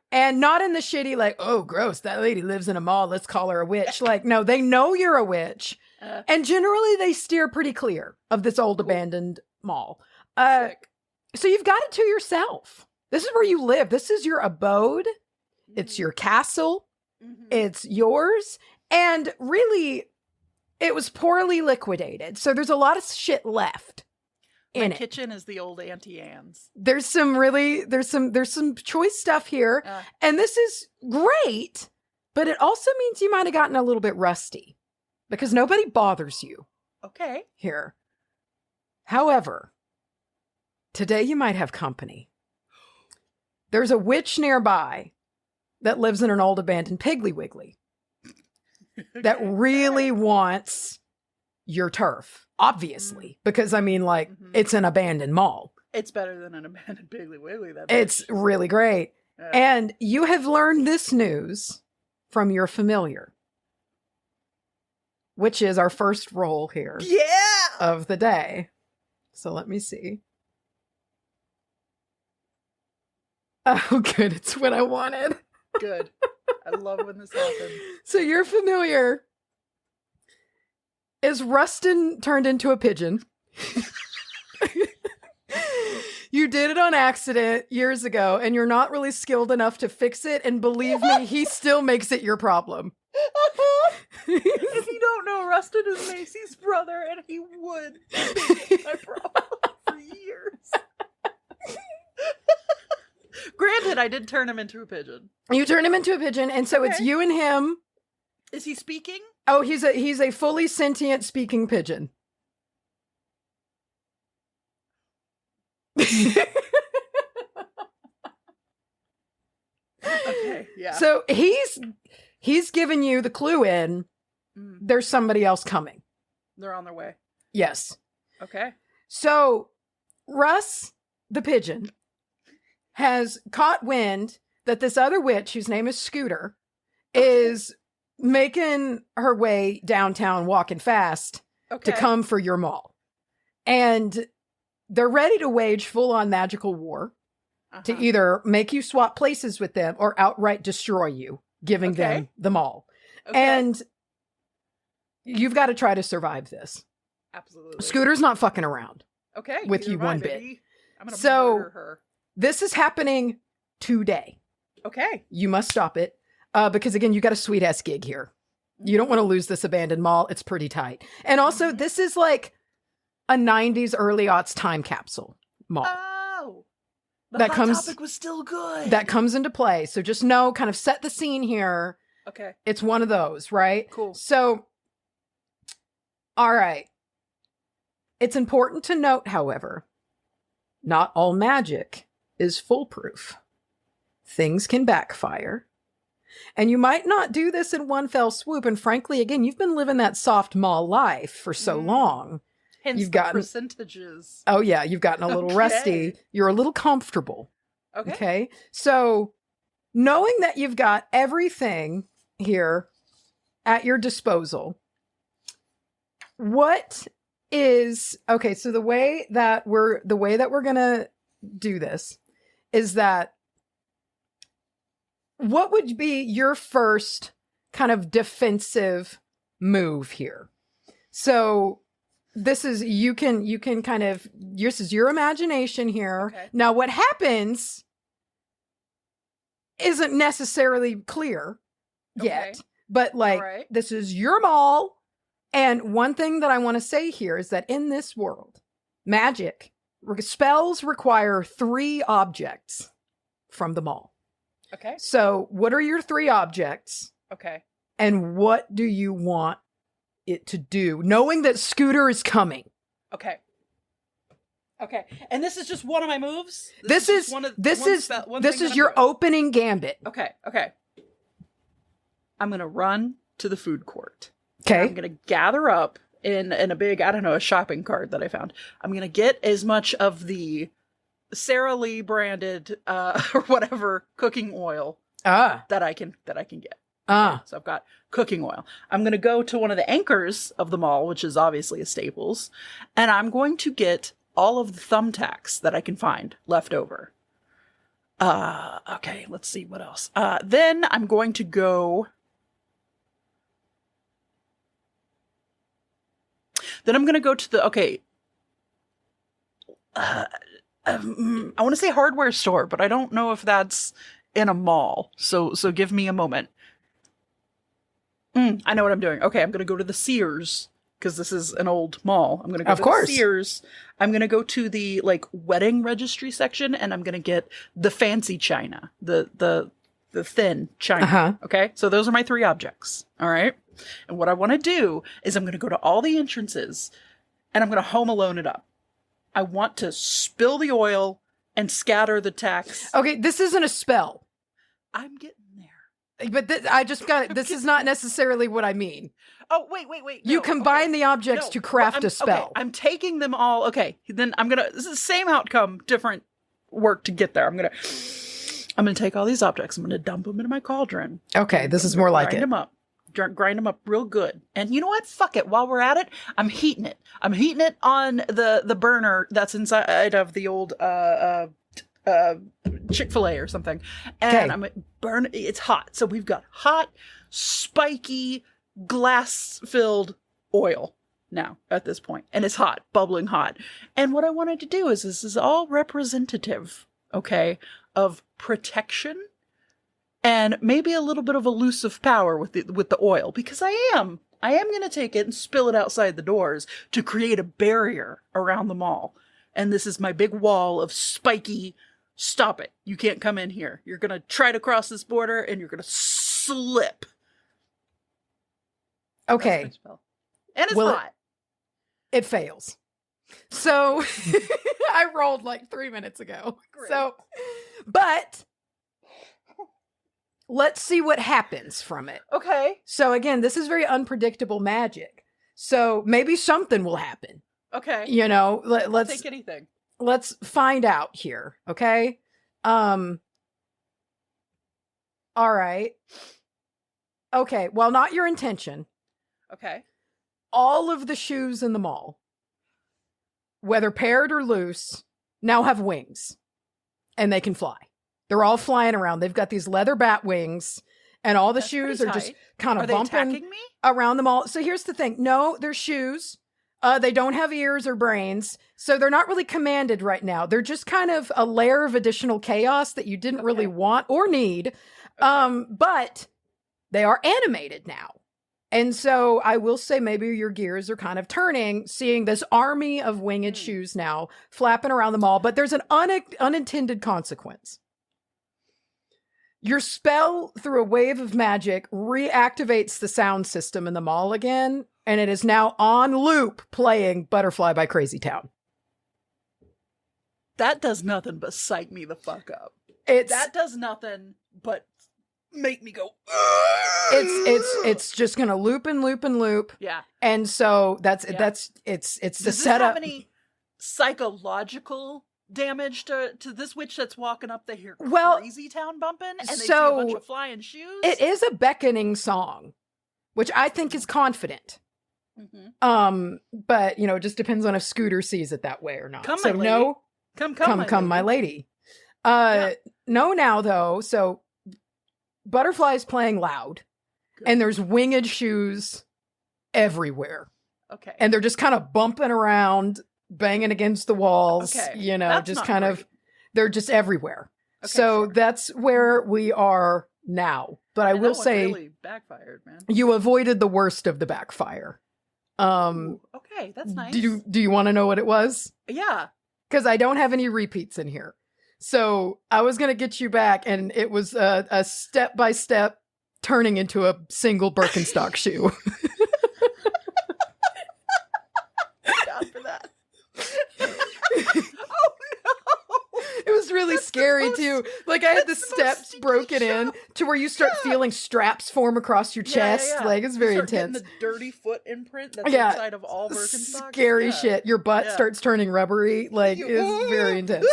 And not in the shitty, oh, gross, that lady lives in a mall, let's call her a witch. No, they know you're a witch. And generally they steer pretty clear of this old abandoned mall. So you've got it to yourself. This is where you live. This is your abode. Mm-hmm. It's your castle. Mm-hmm. It's yours. And really, it was poorly liquidated. So there's a lot of shit left. My kitchen is the old Auntie Anne's. There's some choice stuff here. And this is great, but it also means you might have gotten a little bit rusty because nobody bothers you. Okay. Here. However, today you might have company. There's a witch nearby that lives in an old abandoned Piggly Wiggly that really wants your turf. Obviously, because it's an abandoned mall. It's better than an abandoned Piggly Wiggly. It's really great. And you have learned this news from your familiar, which is our first roll here of the day. So let me see. Oh, good. It's what I wanted. Good. I love when this happens. So your familiar is Rustin turned into a pigeon. You did it on accident years ago, and you're not really skilled enough to fix it. And believe me, he still makes it your problem. If you don't know, Rustin is Macy's brother, and he would be my problem for years. Granted, I did turn him into a pigeon. You turned him into a pigeon, and so it's you and him. Is he speaking? Oh, he's a fully sentient speaking pigeon. Okay, yeah. So he's given you the clue in there's somebody else coming. They're on their way. Yes. Okay. So Russ, the pigeon, has caught wind that this other witch, whose name is Scooter, is making her way downtown walking fast to come for your mall. And they're ready to wage full-on magical war to either make you swap places with them or outright destroy you, giving them the mall. Okay. And you've got to try to survive this. Absolutely. Scooter's not fucking around. Okay. With you one bit. I'm going to murder her. This is happening today. Okay. You must stop it. Because again, you got a sweet ass gig here. You don't want to lose this abandoned mall. It's pretty tight. And also, this is like a 90s, early aughts time capsule mall. Oh. The Hot Topic was still good. That comes into play. So just know, kind of set the scene here Okay. It's one of those, right? Cool. So, all right. It's important to note, however, not all magic is foolproof. Things can backfire. And you might not do this in one fell swoop. And frankly, again, you've been living that soft mall life for so long. Hence you've the gotten percentages. Oh yeah, you've gotten a little rusty. You're a little comfortable. Okay. So knowing that you've got everything here at your disposal, what is okay, so the way that we're gonna do this is that what would be your first kind of defensive move here? So this is you can kind of this is your imagination here. Okay. Now what happens isn't necessarily clear yet, but like this is your mall. And one thing that I want to say here is that in this world, magic spells require 3 objects from the mall. Okay. So what are your 3 objects? Okay. And what do you want it to do, knowing that Scooter is coming? Okay. Okay. And this is just one of my moves? This is your opening gambit. Okay. Okay. I'm going to run to the food court. Okay. I'm going to gather up in a big, I don't know, a shopping cart that I found. I'm going to get as much of the Sara Lee branded or whatever cooking oil that I can get. So I've got cooking oil. I'm going to go to one of the anchors of the mall, which is obviously a Staples, and I'm going to get all of the thumbtacks that I can find left over. Okay, let's see what else. Then I'm going to go. Then I'm going to go to the, I want to say hardware store, but I don't know if that's in a mall. So give me a moment. I know what I'm doing. Okay, I'm going to go to the Sears, because this is an old mall. I'm going to go to the Sears. I'm going to go to the, like, wedding registry section, and I'm going to get the fancy china, the thin china. Okay, so those are my 3 objects. All right. And what I want to do is I'm going to go to all the entrances and I'm going to Home Alone it up. I want to spill the oil and scatter the tacks. Okay, this isn't a spell. I'm getting there. But I just got it. This is not necessarily what I mean. Oh, wait. No, you combine the objects to craft a spell. Okay, I'm taking them all. Okay, then this is the same outcome, different work to get there. I'm going to take all these objects. I'm going to dump them into my cauldron. Okay, this is more like it. Grind them up. Grind them up real good. And you know what? Fuck it. While we're at it, I'm heating it. I'm heating it on the burner that's inside of the old Chick-fil-A or something. And I'm burn. It's hot. So we've got hot, spiky, glass-filled oil now at this point. And it's hot, bubbling hot. And what I wanted to do is this is all representative, okay, of protection and maybe a little bit of elusive power with the oil, because I am going to take it and spill it outside the doors to create a barrier around the mall. And this is my big wall of spiky, stop it. You can't come in here. You're going to try to cross this border and you're going to slip. Okay. And it's hot. It fails. So I rolled like 3 minutes ago. Great. So, but let's see what happens from it. Okay. So again, this is very unpredictable magic. So maybe something will happen. Okay. You know, let's take anything. Let's find out here. Okay. All right. Okay. Well, not your intention. Okay. All of the shoes in the mall, whether paired or loose, now have wings and they can fly. They're all flying around. They've got these leather bat wings and all the shoes are just kind of bumping around the mall. So here's the thing. No, they're shoes. They don't have ears or brains. So they're not really commanded right now. They're just kind of a layer of additional chaos that you didn't really want or need. But they are animated now. And so I will say maybe your gears are kind of turning, seeing this army of winged shoes now flapping around the mall. But there's an unintended consequence. Your spell, through a wave of magic, reactivates the sound system in the mall again, and it is now on loop playing Butterfly by Crazy Town. That does nothing but psych me the fuck up. That does nothing but make me go. It's just gonna loop and loop and loop. Yeah. And so it's the Does this setup. have any psychological damage to this witch that's walking up they hear Crazy Town bumping and they see a bunch of flying shoes? It is a beckoning song, which I think is confident. Mm-hmm. But it just depends on if Scooter sees it that way or not. Come, so my lady. no, come, my lady. No, now though. So Butterfly's playing loud, and there's winged shoes everywhere. Okay, and they're just kind of bumping around, banging against the walls. Okay. That's just kind of, they're just everywhere. Okay, so that's where we are now. But I will say, really backfired, man. You avoided the worst of the backfire. Ooh, okay, that's nice. Do you want to know what it was? Yeah, because I don't have any repeats in here. So I was gonna get you back, and it was a step-by-step turning into a single Birkenstock shoe. God for that. It was really scary too. Like I had the steps broken in to where you start feeling straps form across your chest. Yeah. Like it's very intense. The dirty foot imprint that's inside of all Birkenstocks. Scary shit. Your butt starts turning rubbery. Like it's very intense.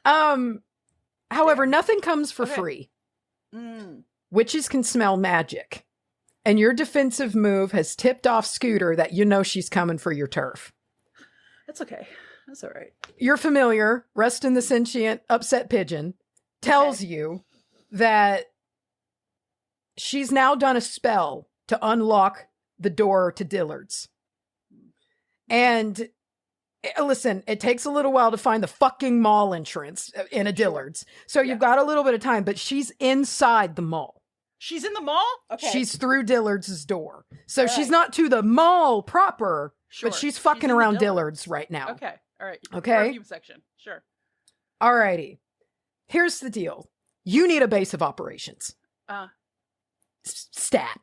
However, nothing comes for free. Witches can smell magic. And your defensive move has tipped off Scooter that she's coming for your turf. That's okay. That's all right. Your familiar, Reston the Sentient Upset Pigeon, tells you that she's now done a spell to unlock the door to Dillard's. And listen, it takes a little while to find the fucking mall entrance in a Dillard's. So you've got a little bit of time, but she's inside the mall. She's in the mall? Okay. She's through Dillard's door. So she's not to the mall proper, but she's fucking around Dillard's right now. Okay. All right. Okay. Perfume section. Sure. All righty. Here's the deal. You need a base of operations. Stat.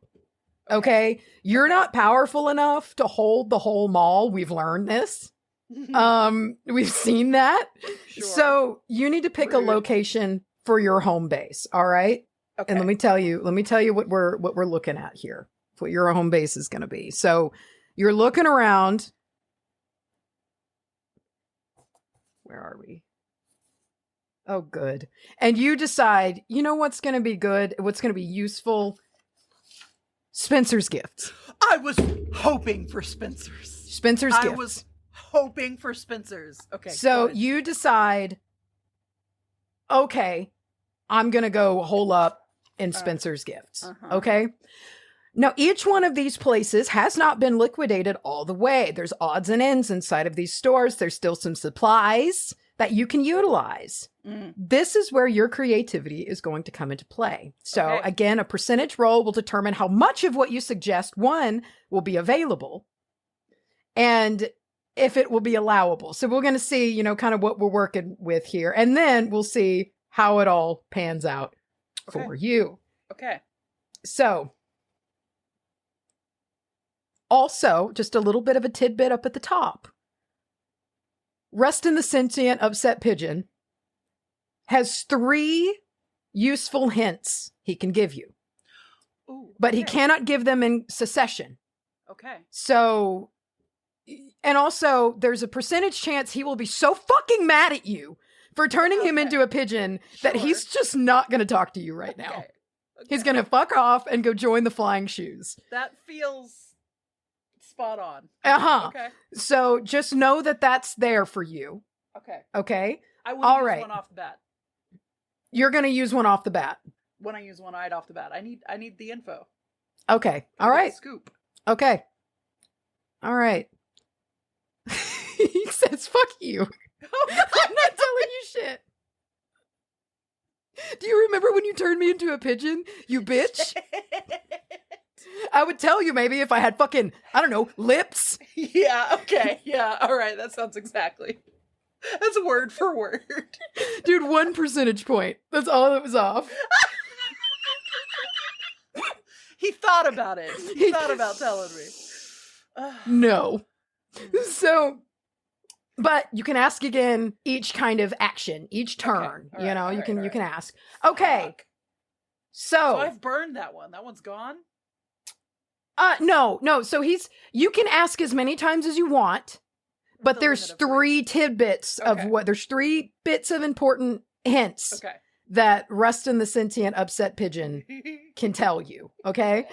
Okay. You're not powerful enough to hold the whole mall. We've learned this. We've seen that. Sure. So you need to pick a location for your home base. All right. Okay. And let me tell you what we're looking at here. What your home base is going to be. So you're looking around. Where are we? Oh, good. And you decide, what's going to be good? What's going to be useful? Spencer's Gifts. I was hoping for Spencer's. Spencer's Gifts. I was hoping for Spencer's. Okay. So you decide, okay, I'm going to go hole up in Spencer's Gifts. Okay. Now, each one of these places has not been liquidated all the way. There's odds and ends inside of these stores. There's still some supplies that you can utilize. This is where your creativity is going to come into play. So again, a percentage roll will determine how much of what you suggest, one, will be available and if it will be allowable. So we're going to see, kind of what we're working with here. And then we'll see how it all pans out for you. Okay. So also, just a little bit of a tidbit up at the top. Reston the Sentient Upset Pigeon has 3 useful hints he can give you. Ooh, but he cannot give them in succession. Okay. So, and also, there's a percentage chance he will be so fucking mad at you for turning him into a pigeon that he's just not going to talk to you right now. Okay. He's going to fuck off and go join the Flying Shoes. That feels spot on. Okay. So just know that that's there for you. Okay. Okay. I will use one off the bat. You're going to use one off the bat. When I use one right off the bat, I need the info. Okay. All right. Scoop. Okay. All right. He says, "Fuck you." I'm not telling you shit. Do you remember when you turned me into a pigeon, you bitch? I would tell you maybe if I had fucking, I don't know, lips. Yeah, okay. Yeah, all right. That sounds exactly. That's word for word. Dude, 1 percentage point. That's all that was off. He thought about it. He thought about telling me. No. So, but you can ask again each kind of action, each turn. Okay. You can ask. Okay. Fuck. So I've burned that one. That one's gone? No. So you can ask as many times as you want, but The there's limit of three tidbits of there's 3 bits of important hints Okay. that Rustin the sentient upset pigeon can tell you. Okay. Okay.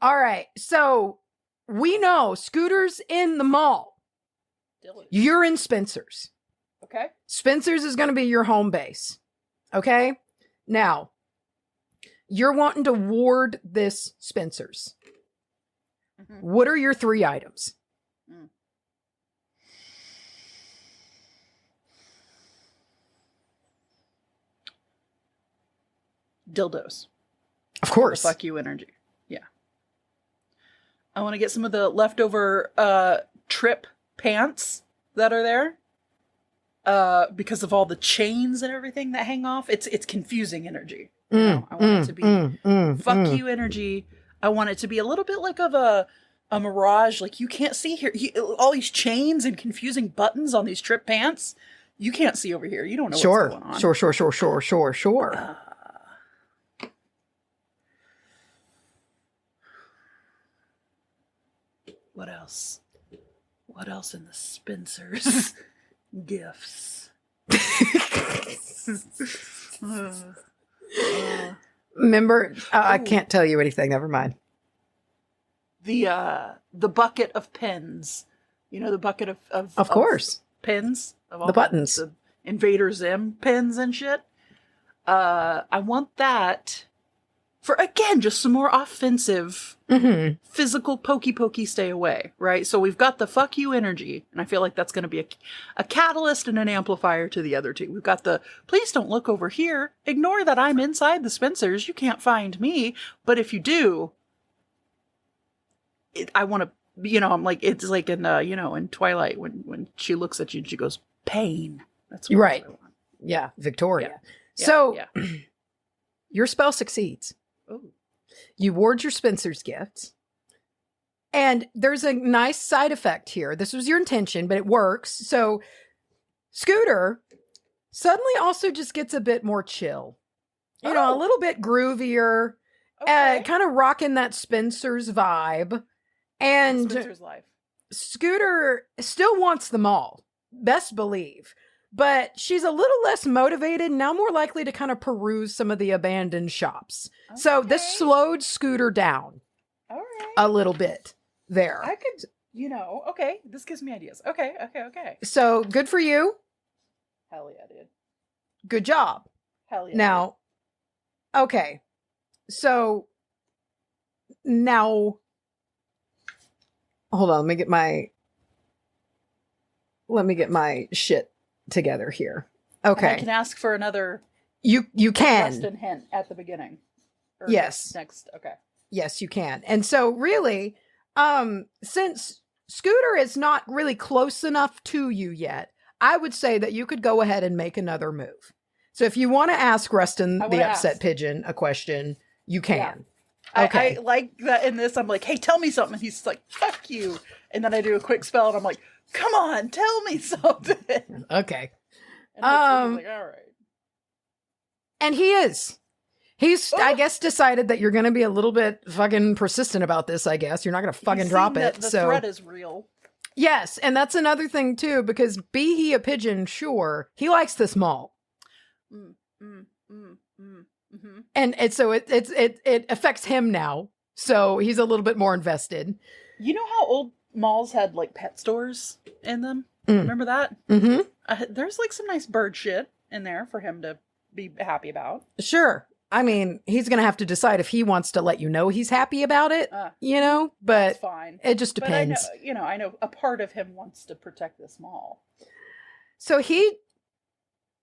All right. So we know Scooter's in the mall. Dylan. You're in Spencer's. Okay. Spencer's is going to be your home base. Okay. Now, you're wanting to ward this Spencer's. Mm-hmm. What are your 3 items? Dildos. Of course. Fuck you energy. Yeah. I want to get some of the leftover trip pants that are there. Because of all the chains and everything that hang off. It's confusing energy. You know? I want it to be fuck you energy. I want it to be a little bit like of a mirage. Like, you can't see here. All these chains and confusing buttons on these trip pants. You can't see over here. You don't know what's going on. Sure. What else? What else in the Spencer's gifts? Remember, I can't tell you anything. Never mind. The bucket of pens. You know, the bucket of course, pens of all the buttons, the Invader Zim pens and shit. I want that for, again, just some more offensive, physical pokey stay away, right? So we've got the fuck you energy, and I feel like that's going to be a catalyst and an amplifier to the other 2. We've got the please don't look over here. Ignore that I'm inside the Spencer's. You can't find me. But if you do, I want to, I'm like, it's like in, in Twilight when she looks at you and she goes, pain. That's what right. I want. Yeah, Victoria. Yeah. So your spell succeeds. Ooh. You ward your Spencer's gifts. And there's a nice side effect here. This was your intention, but it works. So Scooter suddenly also just gets a bit more chill. You know, a little bit groovier. Okay. Kind of rocking that Spencer's vibe. And Spencer's life. Scooter still wants them all. Best believe. But she's a little less motivated, now more likely to kind of peruse some of the abandoned shops. Okay. So this slowed Scooter down a little bit there. I could, okay, this gives me ideas. Okay. So good for you. Hell yeah, dude. Good job. Hell yeah. Now, okay. So now, hold on, let me get my shit together here. Okay. And I can ask for another. You can. Rustin hint at the beginning. Yes. Next. Okay. Yes, you can. And so really, since Scooter is not really close enough to you yet, I would say that you could go ahead and make another move. So if you want to ask Rustin the upset pigeon a question, you can. Yeah. Okay. I like that in this. I'm like, hey, tell me something. And he's like, fuck you. And then I do a quick spell and I'm like, come on, tell me something. Okay. And he's like, all right. And he is. He's, I guess, decided that you're going to be a little bit fucking persistent about this, I guess. You're not going to fucking drop it. The threat is real. Yes, and that's another thing, too, because be he a pigeon, sure, he likes this mall. And so it affects him now, so he's a little bit more invested. You know how old malls had, like, pet stores in them? Remember that? Mm-hmm. There's, like, some nice bird shit in there for him to be happy about. Sure. I mean, he's going to have to decide if he wants to let you know he's happy about it, but that's fine. It just depends. But I know a part of him wants to protect this mall. So he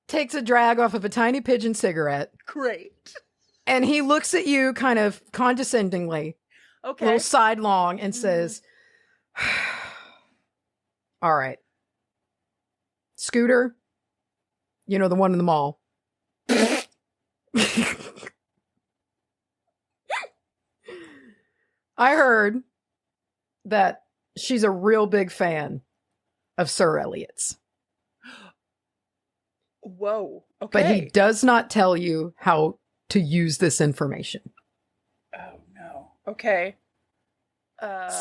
takes a drag off of a tiny pigeon cigarette. Great. And he looks at you kind of condescendingly, a little sidelong, and says, all right, Scooter, the one in the mall. I heard that she's a real big fan of Sir Elliot's. Whoa. Okay. But he does not tell you how to use this information. Oh, no. Okay.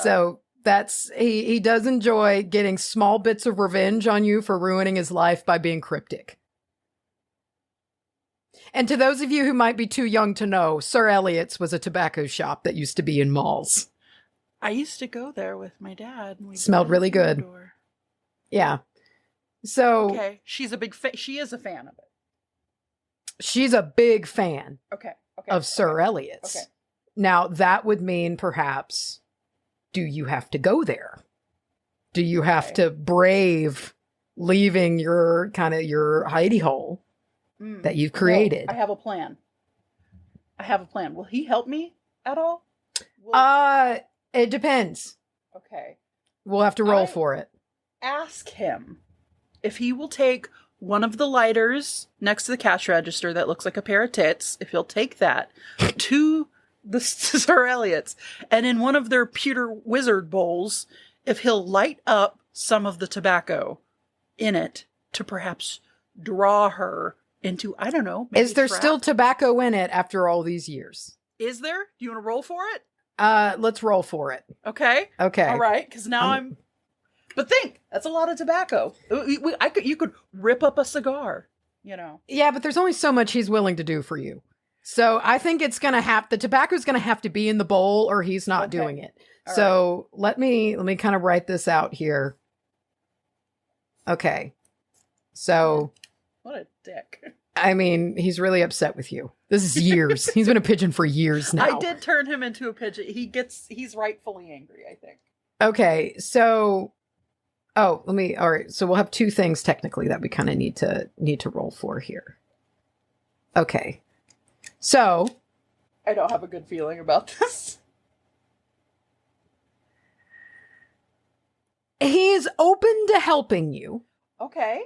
So that's he does enjoy getting small bits of revenge on you for ruining his life by being cryptic. And to those of you who might be too young to know, Sir Elliot's was a tobacco shop that used to be in malls. I used to go there with my dad. And Smelled really good. Yeah. So okay, she is a fan of it. She's a big fan Okay. of Sir Elliot's. Okay. Now that would mean perhaps, do you have to go there? Do you have to brave leaving your hidey hole that you've created? No, I have a plan. Will he help me at all? It depends. Okay. We'll have to roll for it. Ask him if he will take one of the lighters next to the cash register that looks like a pair of tits, if he'll take that to the Sir Elliot's, and in one of their pewter wizard bowls, if he'll light up some of the tobacco in it to perhaps draw her into, I don't know. Is there still tobacco in it after all these years? Is there? Do you want to roll for it? Let's roll for it. Okay. Okay. All right. Because now I'm. But think, that's a lot of tobacco. You could rip up a cigar, you know. Yeah, but there's only so much he's willing to do for you. So I think it's going to the tobacco's going to have to be in the bowl or he's not doing it. All so let me kind of write this out here. Okay. So. What a dick. I mean, he's really upset with you. This is years. He's been a pigeon for years now. I did turn him into a pigeon. He's rightfully angry, I think. Okay. So, all right. So we'll have two things technically that we kind of need to roll for here. Okay. So. I don't have a good feeling about this. He is open to helping you. Okay.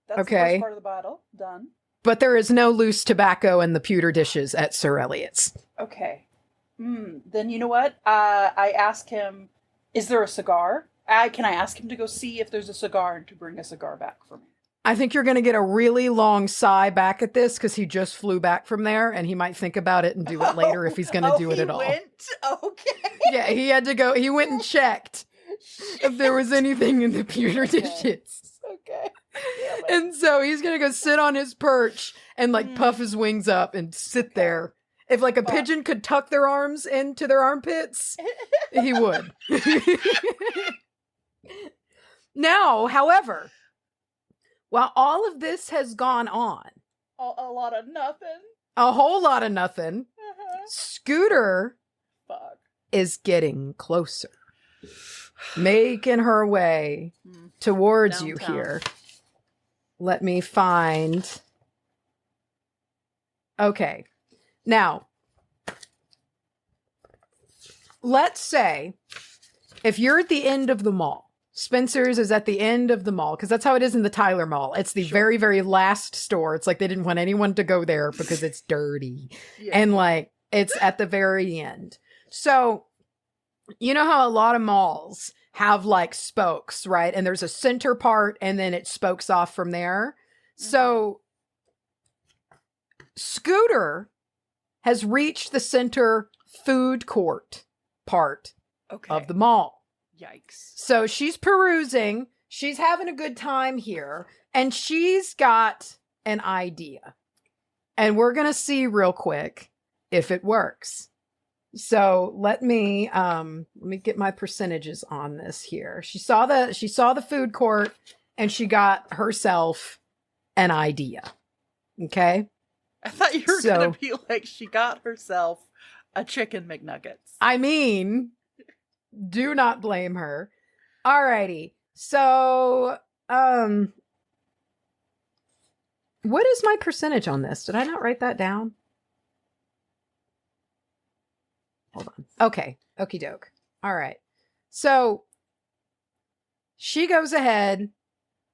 That's the first part of the bottle. Done. But there is no loose tobacco in the pewter dishes at Sir Elliot's. Okay. Then you know what? I ask him, is there a cigar? Can I ask him to go see if there's a cigar and to bring a cigar back for me? I think you're going to get a really long sigh back at this because he just flew back from there and he might think about it and do it later if he's going to do it at all. Okay. Yeah, he had to go. He went and checked if there was anything in the pewter dishes. Okay. And so he's going to go sit on his perch and puff his wings up and sit there. If a pigeon could tuck their arms into their armpits, he would. Now, however, while all of this has gone on, a lot of nothing. A whole lot of nothing. Scooter is getting closer. Making her way towards Downtown. you here. Let me find. Okay. Now, let's say if you're at the end of the mall, Spencer's is at the end of the mall, because that's how it is in the Tyler Mall. It's the very, very last store. It's like they didn't want anyone to go there because it's dirty. Yeah. And it's at the very end. So, you know how a lot of malls have spokes, right? And there's a center part and then it spokes off from there. Mm-hmm. So Scooter has reached the center food court part of the mall. Yikes. So she's perusing. She's having a good time here. And she's got an idea. And we're going to see real quick if it works. So let me get my percentages on this here. She saw the food court and she got herself an idea. Okay? I thought you were going to be like, she got herself a chicken McNuggets. I mean, do not blame her. Alrighty. So, what is my percentage on this? Did I not write that down? Hold on. Okay. Okie doke. All right. So she goes ahead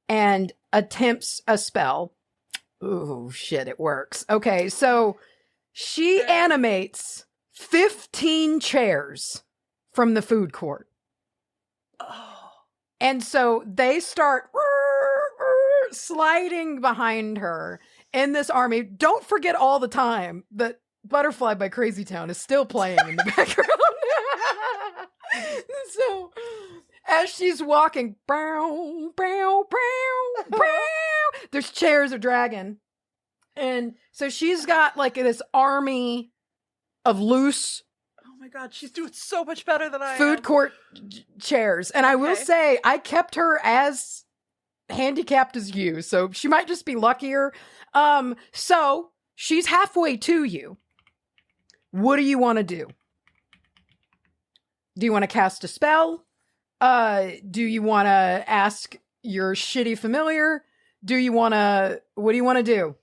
and attempts a spell. Ooh, shit, it works. Okay. So she animates 15 chairs from the food court. Oh. And so they start sliding behind her in this army. Don't forget all the time that Butterfly by Crazy Town is still playing in the background. So as she's walking, there's chairs are dragging. And so she's got like this army of loose, oh my God, she's doing so much better than I food am. court chairs. And I will say, I kept her as handicapped as you, so she might just be luckier. So she's halfway to you. What do you want to do? Do you want to cast a spell? Do you want to ask your shitty familiar? What do you want to do?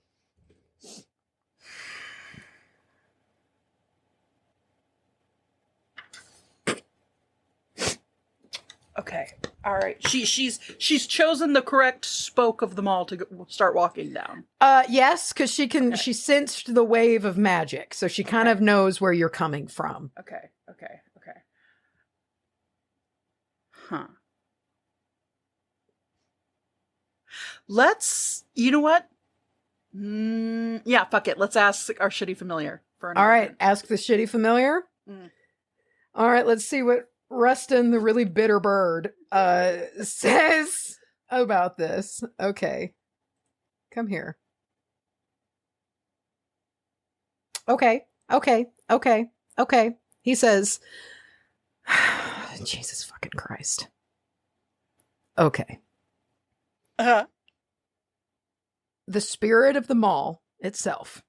Okay. All right. She's chosen the correct spoke of them all to start walking down. Yes, because she sensed the wave of magic, so she kind of knows where you're coming from. Okay. Huh. You know what? Yeah, fuck it. Let's ask our shitty familiar for an All right, moment. ask the shitty familiar. All right, let's see what Rustin, the really bitter bird, says about this. Okay. Come here. Okay. He says, Jesus fucking Christ. Okay. Uh-huh. The spirit of the mall itself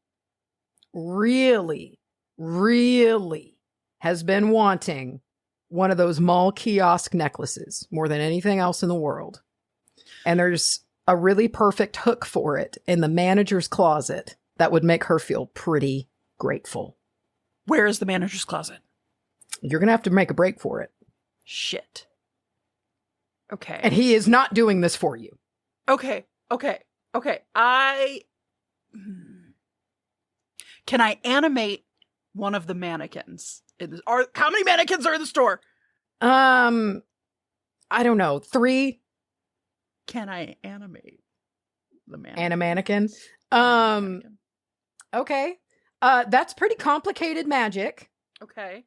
really, really has been wanting one of those mall kiosk necklaces more than anything else in the world. And there's a really perfect hook for it in the manager's closet that would make her feel pretty grateful. Where is the manager's closet? You're going to have to make a break for it. Shit. Okay. And he is not doing this for you. Okay. Can I animate one of the mannequins? How many mannequins are in the store? I don't know. 3. Can I animate the mannequin? Animannequin. Mannequin. Okay. That's pretty complicated magic. Okay.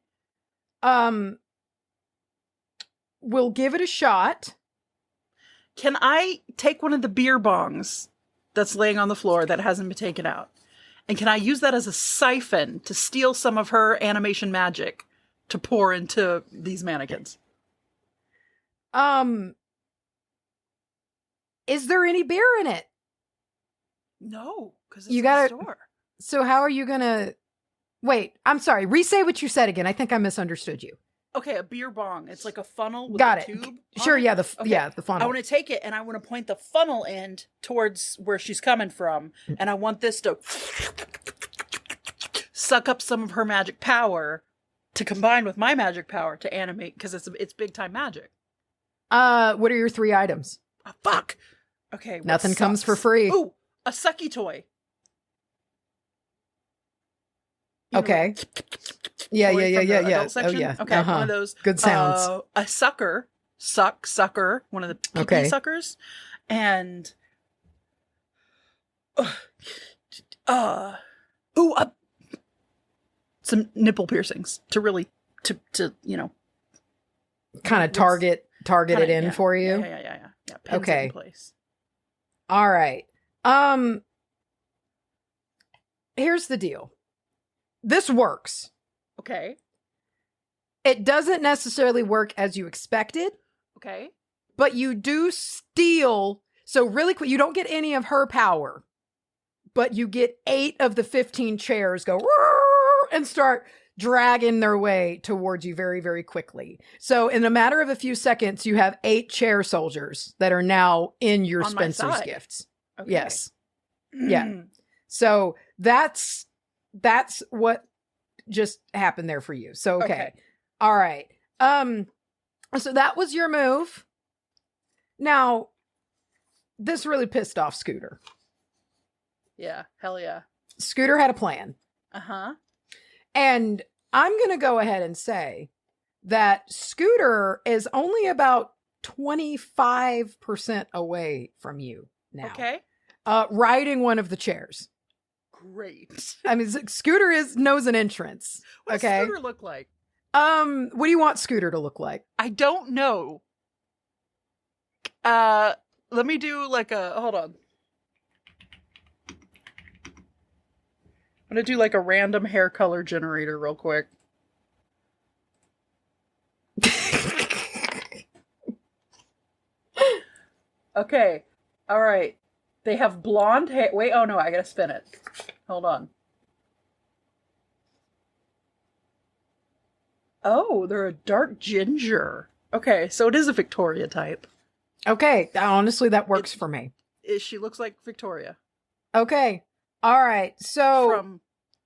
We'll give it a shot. Can I take one of the beer bongs that's laying on the floor that hasn't been taken out? And can I use that as a siphon to steal some of her animation magic to pour into these mannequins? Is there any beer in it? No, because it's You in gotta- the store. So how are you gonna... Wait, I'm sorry. Re-say what you said again. I think I misunderstood you. Okay, a beer bong. It's like a funnel with Got a it. tube. on Sure, it. yeah, Okay. the funnel. I want to take it and I want to point the funnel end towards where she's coming from, and I want this to suck up some of her magic power to combine with my magic power to animate, because it's big time magic. What are your 3 items? Oh, fuck. Okay. what Nothing comes sucks? for free. Ooh, a sucky toy. You know, Okay. like, Yeah. toy from the Oh adult section? yeah. Okay, one of those. Good sounds. A sucker, one of the pee Okay. suckers, and some nipple piercings to really to Kind of target it in for you. Yeah. Pins it Okay. in place. All right. Here's the deal. This works. Okay. It doesn't necessarily work as you expected, Okay. but you do steal. So really quick, you don't get any of her power, but you get 8 of the 15 chairs go and start dragging their way towards you very, very quickly. So in a matter of a few seconds, you have 8 chair soldiers that are now in your On my Spencer's side. gifts. Okay. Yes. Yeah. So that's what just happened there for you. So, okay. All right. So that was your move. Now, this really pissed off Scooter. Yeah. Hell yeah. Scooter had a plan. Uh-huh. And I'm going to go ahead and say that Scooter is only about 25% away from you now. Okay. Riding one of the chairs. Great. I mean, Scooter knows an entrance. What does Scooter look like? What do you want Scooter to look like? I don't know. Let me do like hold on. I'm gonna do like a random hair color generator real quick. Okay. All right. They have blonde hair. Wait, oh no, I gotta spin it. Hold on. Oh, they're a dark ginger. Okay, so it is a Victoria type. Okay, honestly, that works for me. She looks like Victoria. Okay. All right. So from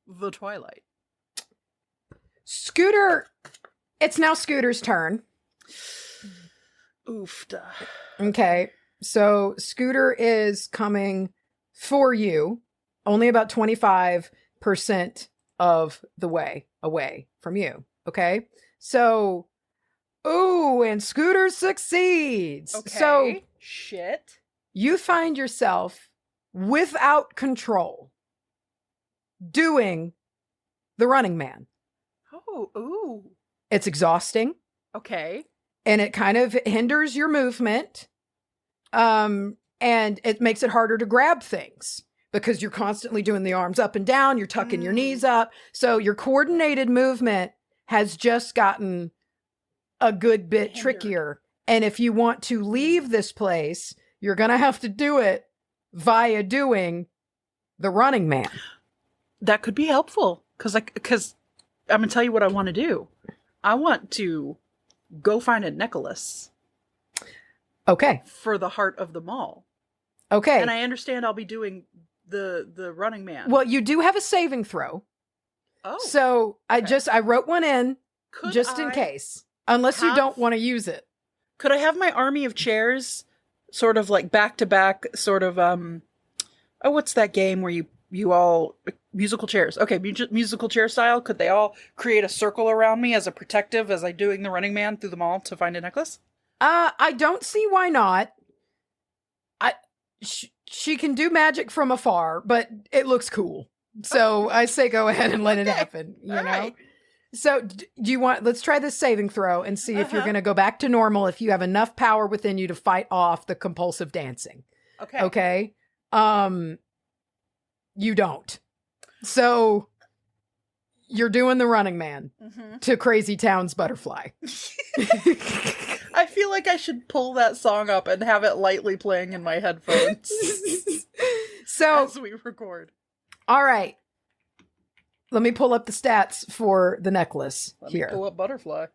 the Twilight. Scooter, it's now Scooter's turn. Oofda. Okay. So Scooter is coming for you, only about 25% of the way away from you. Okay. So, ooh, and Scooter succeeds. Okay. So, shit. You find yourself without control doing the Running Man. Oh, ooh. It's exhausting. Okay. And it kind of hinders your movement. And it makes it harder to grab things because you're constantly doing the arms up and down. You're tucking your knees up. So your coordinated movement has just gotten a good bit trickier. And if you want to leave this place, you're going to have to do it via doing the Running Man. That could be helpful because I'm going to tell you what I want to do. I want to go find a necklace. Okay. For the heart of the mall. Okay. And I understand I'll be doing the Running Man. Well, you do have a saving throw. Oh. So okay. I wrote one in in case. Unless you don't want to use it. Could I have my army of chairs sort of like back to back sort of what's that game where you all musical chairs. Okay, musical chair style. Could they all create a circle around me as a protective as I'm doing the Running Man through the mall to find a necklace? I don't see why not. She can do magic from afar, but it looks cool. So I say go ahead and let it happen, you know? Right. So do you let's try this saving throw and see if you're going to go back to normal, if you have enough power within you to fight off the compulsive dancing. Okay. Okay. You don't. So you're doing the Running Man to Crazy Town's Butterfly. I feel like I should pull that song up and have it lightly playing in my headphones. So as we record. All right. Let me pull up the stats for the necklace here. Let me pull up Butterfly.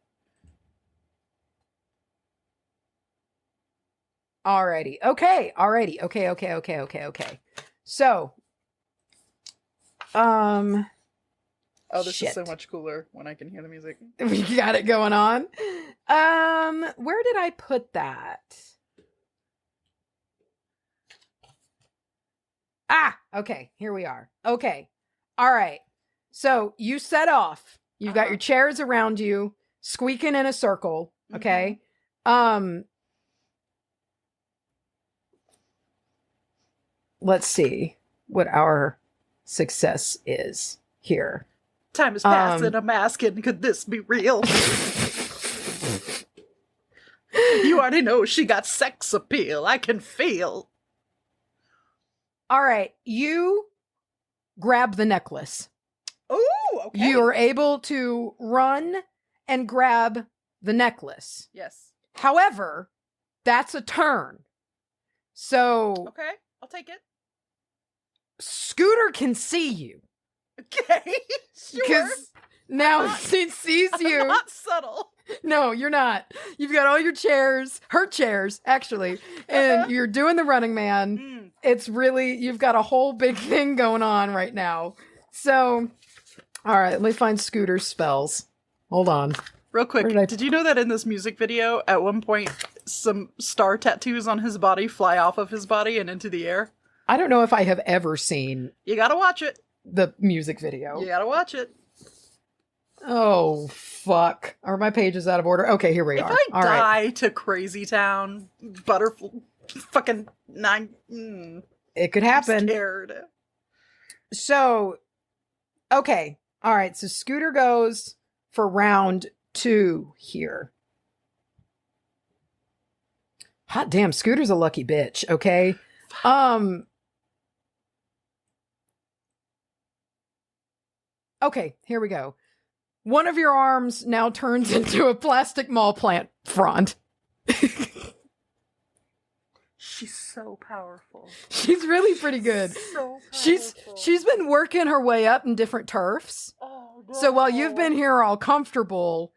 Alrighty. Okay. Alrighty. Okay. So, oh, this is so much cooler when I can hear the music. We got it going on. Where did I put that? Okay. Here we are. Okay. All right. So you set off. You've got your chairs around you, squeaking in a circle. Okay. Let's see what our success is here. Time has passed and I'm asking, could this be real? You already know she got sex appeal. I can feel. All right. You grab the necklace. Oh, okay. You are able to run and grab the necklace. Yes. However, that's a turn. So. Okay, I'll take it. Scooter can see you. Okay, sure. Because now she sees you. I'm not subtle. No, you're not. You've got all your chairs, her chairs, actually, and you're doing the Running Man. It's really, you've got a whole big thing going on right now. So, all right, let me find Scooter's spells. Hold on. Real quick, did you know that in this music video, at one point, some star tattoos on his body fly off of his body and into the air? I don't know if I have ever seen... You gotta watch it. The music video. You gotta watch it. Oh, fuck. Are my pages out of order? Okay, here we If are. I All die right. to Crazy Town, fucking 9, It could I'm happen. scared. So, okay. All right. So Scooter goes for round 2 here. Hot damn, Scooter's a lucky bitch. Okay. Okay, here we go. One of your arms now turns into a plastic mall plant frond. She's so powerful. She's really pretty good. So powerful. She's been working her way up in different turfs. Oh, no. So while you've been here all comfortable,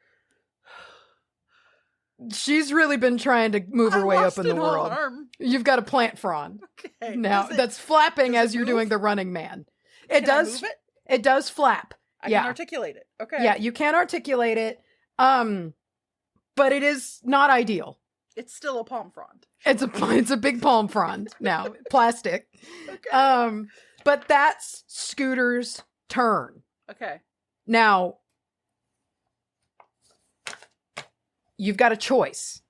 she's really been trying to move her way up in the world. Arm. You've got a plant frond. Okay. Now that's flapping as you're doing the running man. It does. It does flap. I can articulate it. Okay. Yeah, you can articulate it. But it is not ideal. It's still a palm frond. It's a big palm frond now, plastic. Okay. But that's Scooter's turn. Okay. Now, you've got a choice.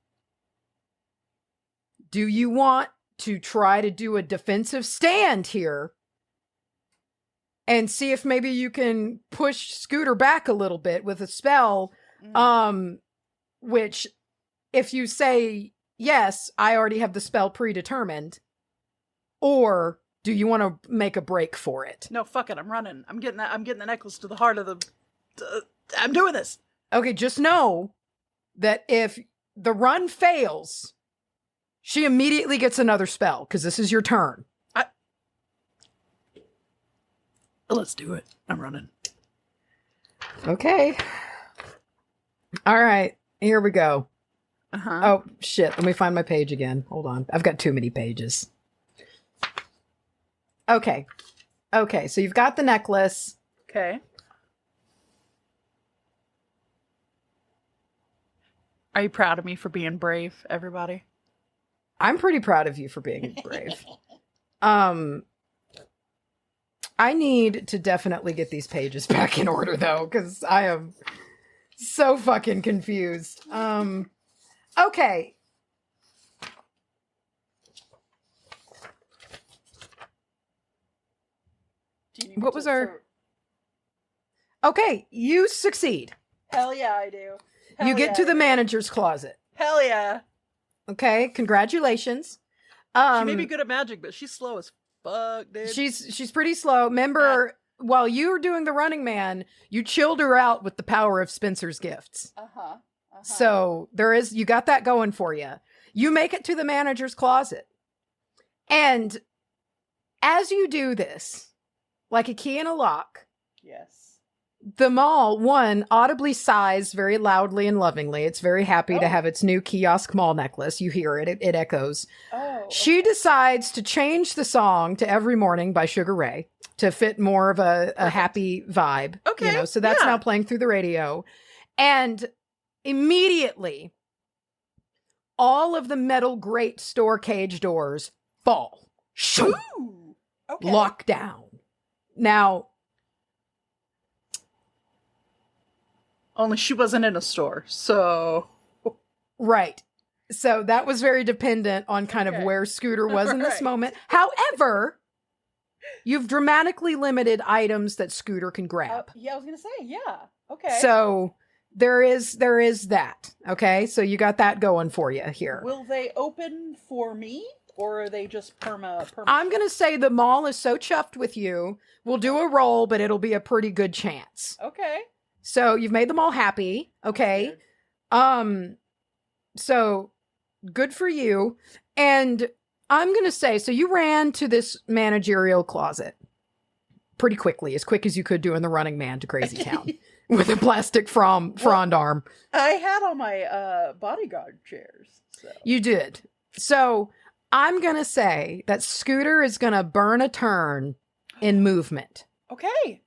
Do you want to try to do a defensive stand here and see if maybe you can push Scooter back a little bit with a spell, which if you say, yes, I already have the spell predetermined, or do you want to make a break for it? No, fuck it. I'm running. I'm getting the necklace to the heart of the... I'm doing this. Okay, just know that if the run fails, she immediately gets another spell, because this is your turn. Let's do it. I'm running. Okay. All right. Here we go. Uh-huh. Oh, shit. Let me find my page again. Hold on. I've got too many pages. Okay. Okay. So you've got the necklace. Okay. Are you proud of me for being brave, everybody? I'm pretty proud of you for being brave. I need to definitely get these pages back in order, though, because I am so fucking confused. Okay. What was our... Okay, you succeed. Hell yeah, I do. You get to the manager's closet. Hell yeah. Okay, congratulations. She may be good at magic, but she's slow as fuck, dude. She's pretty slow. Remember, while you were doing the running man, you chilled her out with the power of Spencer's gifts. Uh-huh. So you got that going for you. You make it to the manager's closet. And as you do this, like a key in a lock, yes, the mall, one, audibly sighs very loudly and lovingly. It's very happy to have its new kiosk mall necklace. You hear it. It echoes. Oh, okay. She decides to change the song to Every Morning by Sugar Ray to fit more of a happy vibe. Okay. So that's now playing through the radio. And immediately, all of the metal grate store cage doors fall. Shoo! Ooh, okay. Lock down. Now... Only she wasn't in a store, so... Right. So that was very dependent on kind of where Scooter was in this moment. However, you've dramatically limited items that Scooter can grab. Yeah, I was going to say, yeah. Okay. So there is that. Okay. So you got that going for you here. Will they open for me, or are they just perma? I'm going to say the mall is so chuffed with you. We'll do a roll, but it'll be a pretty good chance. Okay. So you've made them all happy. Okay. So good for you. And I'm going to say, so you ran to this managerial closet pretty quickly, as quick as you could do in the Running Man to Crazy Town with a plastic frond arm. I had all my bodyguard chairs. So. You did. So I'm going to say that Scooter is going to burn a turn in movement. Okay.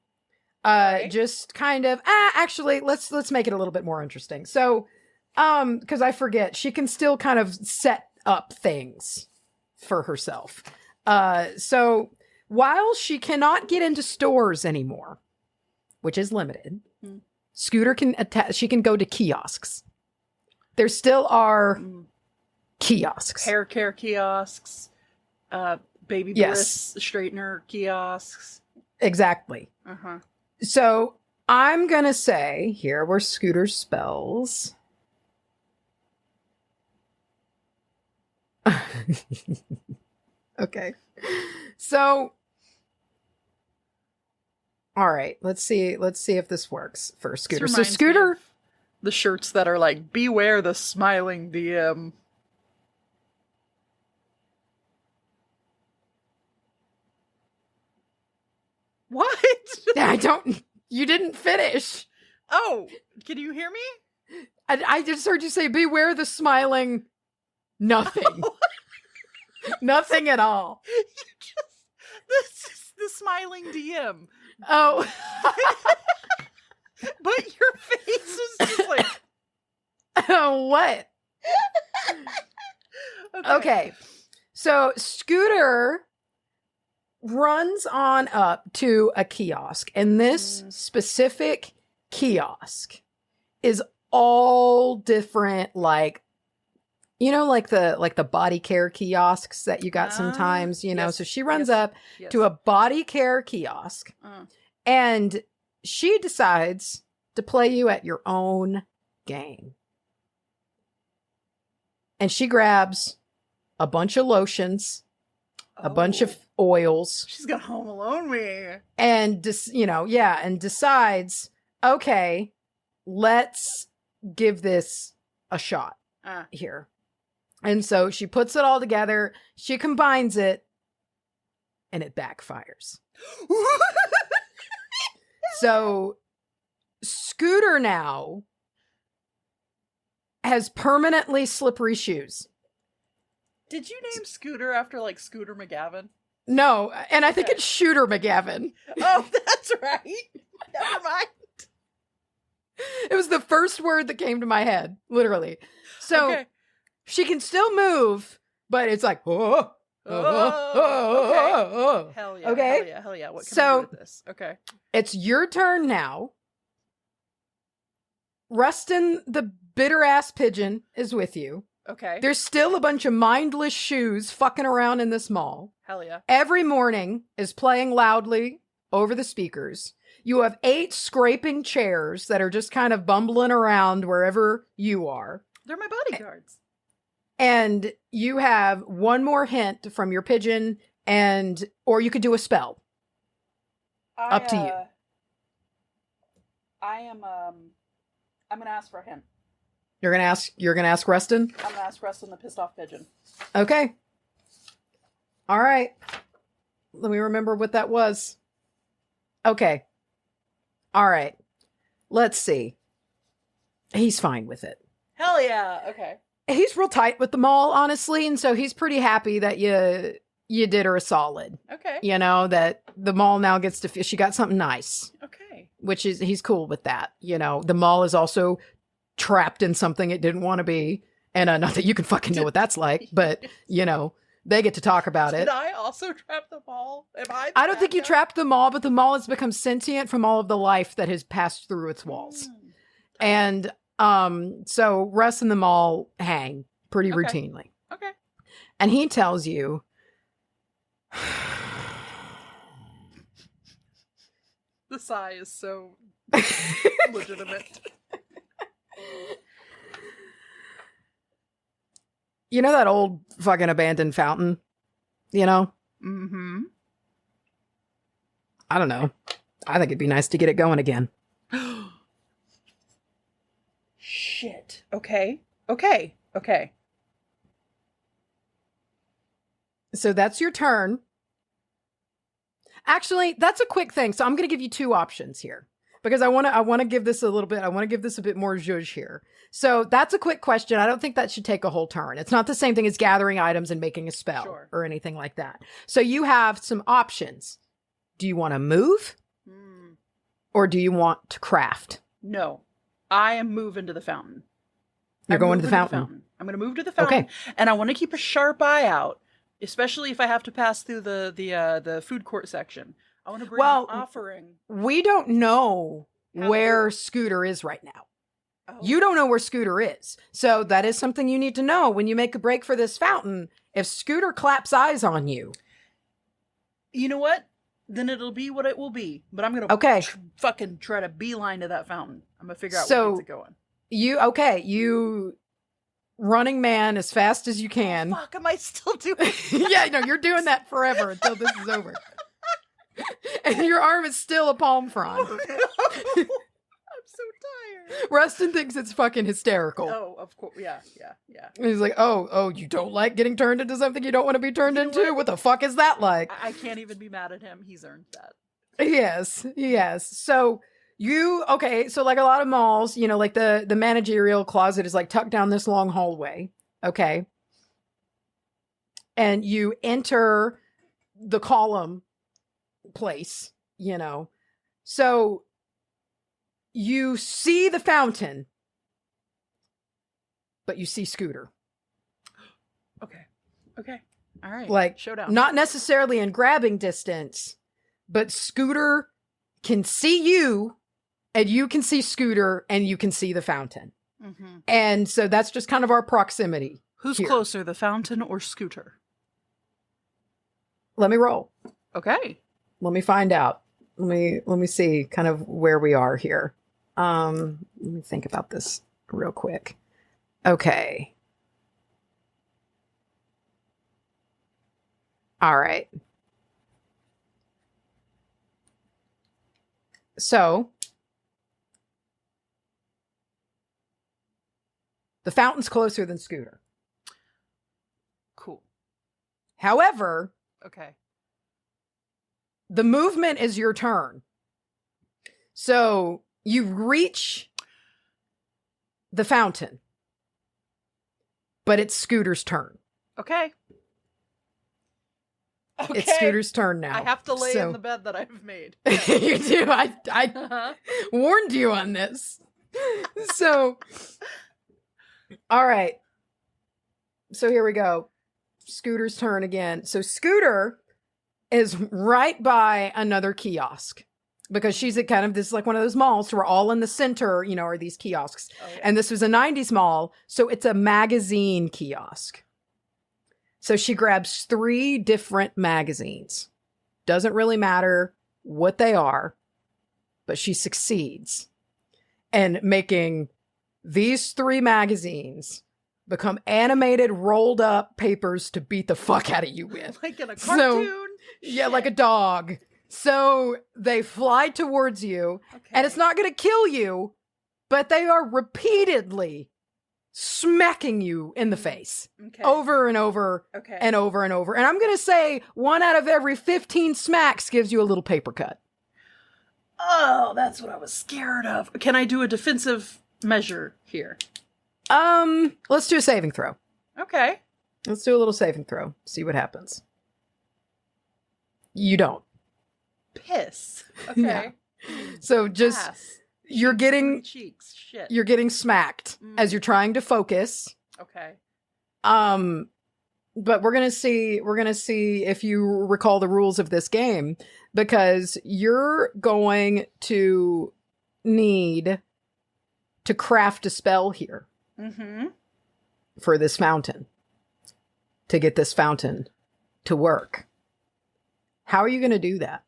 Just kind of, actually, let's make it a little bit more interesting. So, because I forget, she can still kind of set up things for herself. So while she cannot get into stores anymore, which is limited, Scooter can she can go to kiosks. There still are kiosks. Hair care kiosks, baby bliss straightener kiosks. Exactly. Uh-huh. So I'm going to say, here were Scooter's spells. Okay. So, all right, let's see if this works for Scooter. So Scooter, the shirts that are like, beware the smiling DM. What? You didn't finish. Oh, can you hear me? I just heard you say, beware the smiling nothing. Nothing at all. This is the smiling DM. Oh. But your face was just like... What? Okay. So Scooter runs on up to a kiosk, and this specific kiosk is all different, like, you know, like the body care kiosks that you got sometimes, you know. Yes, so she runs up to a body care kiosk, and she decides to play you at your own game. And she grabs a bunch of lotions, a bunch of oils. She's gonna Home Alone me. And and decides, okay, let's give this a shot here. And so she puts it all together, she combines it, and it backfires. So Scooter now has permanently slippery shoes. Did you name Scooter after, like, Scooter McGavin? No, and I think it's Shooter McGavin. Oh, that's right. Never mind. It was the first word that came to my head, literally. So she can still move, but it's like, okay. Hell yeah. Okay. Hell yeah. What can I do with this? Okay. It's your turn now. Rustin, the bitter ass pigeon, is with you. Okay. There's still a bunch of mindless shoes fucking around in this mall. Hell yeah. Every morning is playing loudly over the speakers. You have 8 scraping chairs that are just kind of bumbling around wherever you are. They're my bodyguards. And you have one more hint from your pigeon, or you could do a spell. Up to you. I'm gonna ask for a hint. You're gonna ask Rustin? I'm gonna ask Rustin the pissed off pigeon. Okay. All right. Let me remember what that was. Okay. All right. Let's see. He's fine with it. Hell yeah. Okay. He's real tight with the mall, honestly, and so he's pretty happy that you did her a solid. Okay. You know, that the mall now gets to she got something nice. Okay. Which is, he's cool with that. You know, the mall is also trapped in something it didn't want to be. And not that you can fucking know what that's like, but, you know, they get to talk about it. Did I also trap the mall? I don't think you trapped the mall, but the mall has become sentient from all of the life that has passed through its walls. And so Russ and the mall hang pretty routinely. Okay. And he tells you, the sigh is so legitimate. You know that old fucking abandoned fountain? You know? Mm-hmm. I don't know. I think it'd be nice to get it going again. Shit. Okay. So that's your turn. Actually, that's a quick thing. So I'm going to give you 2 options here because I want to give this a little bit. I want to give this a bit more zhuzh here. So that's a quick question. I don't think that should take a whole turn. It's not the same thing as gathering items and making a spell or anything like that. So you have some options. Do you want to move or do you want to craft? No, I am moving to the fountain. You're going to the fountain. I'm going to move to the fountain. Okay. And I want to keep a sharp eye out, especially if I have to pass through the food court section. I want to bring an offering. We don't know where Scooter is right now. Oh. You don't know where Scooter is. So that is something you need to know when you make a break for this fountain. If Scooter claps eyes on you. You know what? Then it'll be what it will be. But I'm going to fucking try to beeline to that fountain. I'm going to figure out where it's going. You running man as fast as you can. Oh, fuck, am I still doing that? Yeah, no, you're doing that forever until this is over. And your arm is still a palm frond. Oh, no. I'm so tired. Rustin thinks it's fucking hysterical. Oh, of course. Yeah. And he's like, oh, you don't like getting turned into something you don't want to be turned into? What the fuck is that like? I can't even be mad at him. He's earned that. Yes. So so like a lot of malls, like the managerial closet is like tucked down this long hallway. Okay. And you enter the column place, So you see the fountain, but you see Scooter. Okay. All right. Like, showdown. Not necessarily in grabbing distance, but Scooter can see you, and you can see Scooter, and you can see the fountain. Mm-hmm. And so that's just kind of our proximity. Who's here. closer, the fountain or Scooter? Let me roll. Okay. Let me find out. Let me see kind of where we are here. Let me think about this real quick. Okay. All right. So the fountain's closer than Scooter. Cool. However, okay. The movement is your turn. So you reach the fountain, but it's Scooter's turn. Okay. It's Scooter's turn now. I have to lay in the bed that I've made. You do. I warned you on this. So, all right. So here we go. Scooter's turn again. So Scooter is right by another kiosk because she's at kind of this like one of those malls. So we're all in the center, are these kiosks. Oh, yeah. And this was a 90s mall. So it's a magazine kiosk. So she grabs 3 different magazines. Doesn't really matter what they are, but she succeeds in making these 3 magazines become animated, rolled up papers to beat the fuck out of you with. Like in a cartoon? So, yeah, like a dog. So they fly towards you, and it's not going to kill you, but they are repeatedly smacking you in the face over and over and over and over. And I'm going to say 1 out of every 15 smacks gives you a little paper cut. Oh, that's what I was scared of. Can I do a defensive measure here? Let's do a saving throw. Okay. Let's do a little saving throw. See what happens. You don't. Piss. Okay. Yeah. So just you're getting cheeks. Shit. You're getting smacked as you're trying to focus. Okay. But we're gonna see if you recall the rules of this game, because you're going to need to craft a spell here for this fountain to get this fountain to work. How are you going to do that?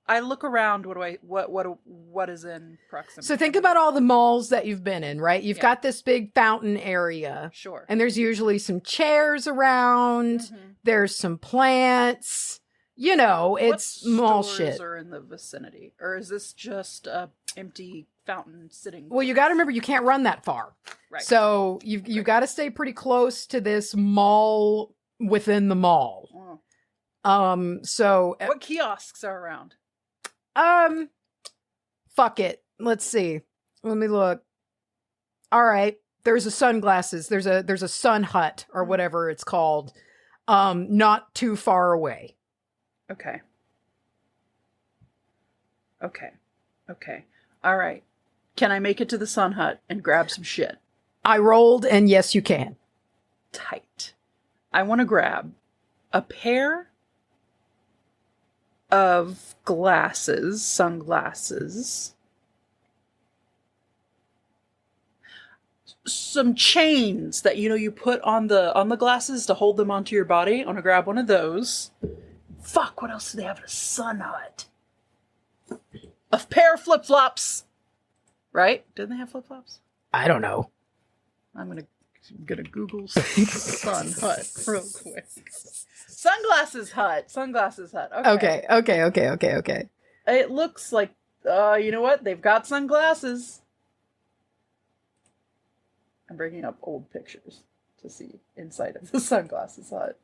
I look around. What is in proximity? So think about all the malls that you've been in, right? You've got this big fountain area. Sure. And there's usually some chairs around. There's some plants. It's mall shit. What stores are in the vicinity? Or is this just a empty fountain sitting? Well, you got to remember you can't run that far. Right. So you've got to stay pretty close to this mall within the mall. So what kiosks are around? Fuck it. Let's see. Let me look. All right. There's a sunglasses. There's a sun hut or whatever it's called. Not too far away. Okay. All right. Can I make it to the sun hut and grab some shit? I rolled, and yes, you can. Tight. I want to grab a pair of glasses, sunglasses. Some chains that you put on the glasses to hold them onto your body. I'm gonna grab one of those. Fuck, what else do they have in a sun hut? A pair of flip-flops. Right? Didn't they have flip-flops? I don't know. I'm gonna Google sun hut real quick. Sunglasses hut. Okay. Okay. It looks like, you know what? They've got sunglasses. I'm bringing up old pictures to see inside of the sunglasses hut.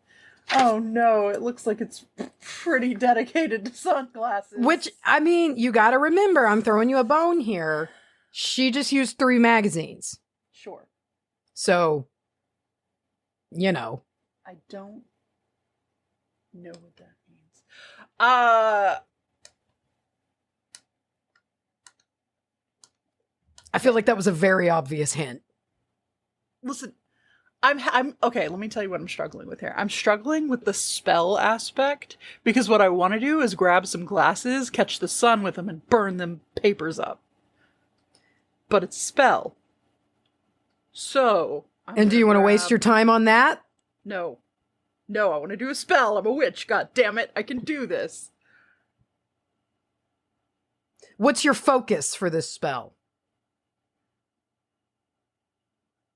Oh no, it looks like it's pretty dedicated to sunglasses. Which, I mean, you gotta remember, I'm throwing you a bone here. She just used 3 magazines. Sure. So, you know. I don't know what that means. I feel like that was a very obvious hint. Listen, I'm okay, let me tell you what I'm struggling with here. I'm struggling with the spell aspect, because what I want to do is grab some glasses, catch the sun with them, and burn them papers up. But it's spell. So... And do you want to waste your time on that? No. No, I want to do a spell. I'm a witch, god damn it. I can do this. What's your focus for this spell?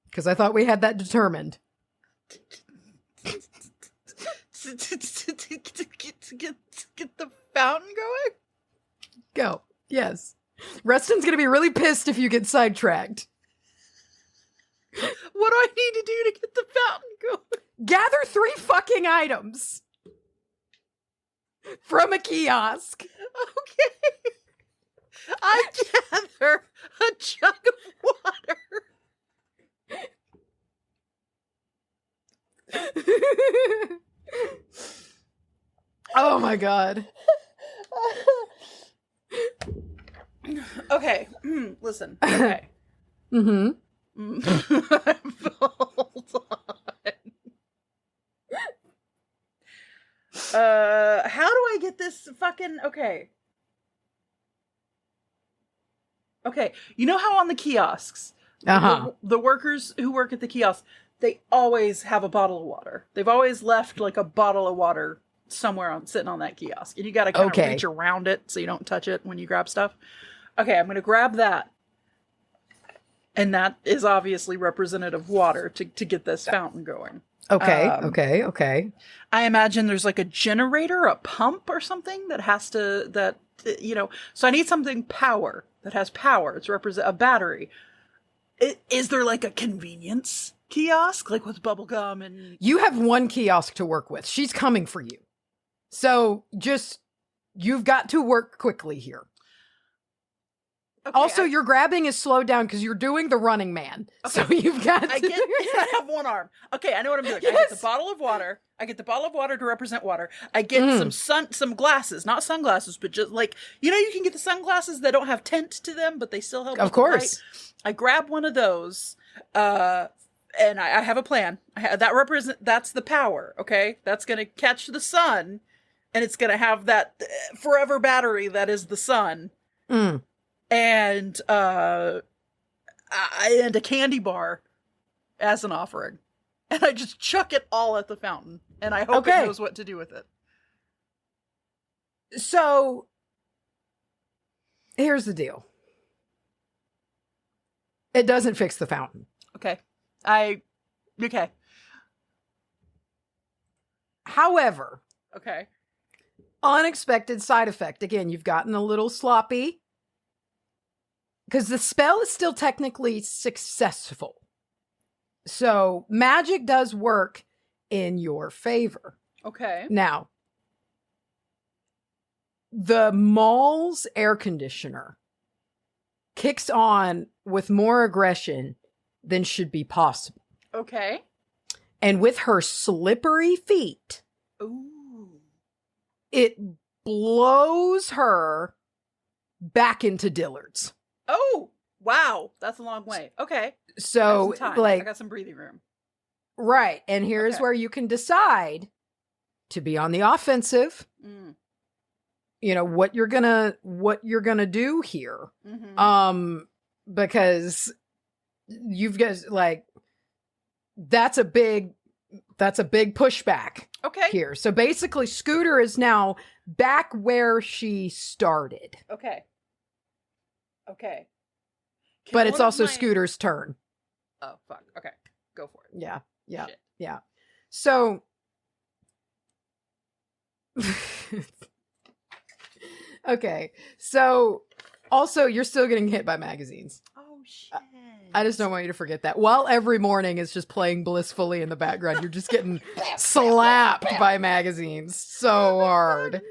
Because I thought we had that determined. to get the fountain going? Go. Yes. Reston's going to be really pissed if you get sidetracked. What do I need to do to get the fountain going? Gather 3 fucking items from a kiosk. Okay. I gather a jug of water. Oh my god. Okay. Listen. Okay. Mm-hmm. Hold on. How do I get this fucking... Okay. Okay. You know how on the kiosks, the workers who work at the kiosk, they always have a bottle of water. They've always left like a bottle of water somewhere sitting on that kiosk. And you got to kind of reach around it so you don't touch it when you grab stuff. Okay, I'm going to grab that. And that is obviously representative of water to get this fountain going. Okay. I imagine there's like a generator, a pump or something that has to, so I need something that has power. It's a battery. Is there like a convenience kiosk, like with bubble gum and... You have 1 kiosk to work with. She's coming for you. So you've got to work quickly here. Okay, also, your grabbing is slowed down because you're doing the running man. Okay. So you've got to... I have 1 arm. Okay, I know what I'm doing. Yes. I get the bottle of water. I get the bottle of water to represent water. I get some glasses, not sunglasses, but just like, you can get the sunglasses that don't have tint to them, but they still help. Of course. I grab one of those, and I have a plan. That's the power, okay? That's going to catch the sun, and it's going to have that forever battery that is the sun. And a candy bar as an offering. And I just chuck it all at the fountain. And I hope it knows what to do with it. So, here's the deal. It doesn't fix the fountain. Okay. Okay. However. Okay. Unexpected side effect. Again, you've gotten a little sloppy. Because the spell is still technically successful. So magic does work in your favor. Okay. Now, the mall's air conditioner kicks on with more aggression than should be possible. Okay. And with her slippery feet, it blows her back into Dillard's. Oh, wow. That's a long way. Okay. So, I got some breathing room. Right. And here's where you can decide to be on the offensive what you're gonna do here. Mm-hmm. Because you've guys like that's a big pushback Okay. here. So basically Scooter is now back where she started. Okay. Okay. But it's also Scooter's turn. Oh, fuck. Okay. Go for it. Yeah. Shit. Yeah. So okay. So also you're still getting hit by magazines. Oh, shit. I just don't want you to forget that. While every morning is just playing blissfully in the background, you're just getting slapped by magazines so hard.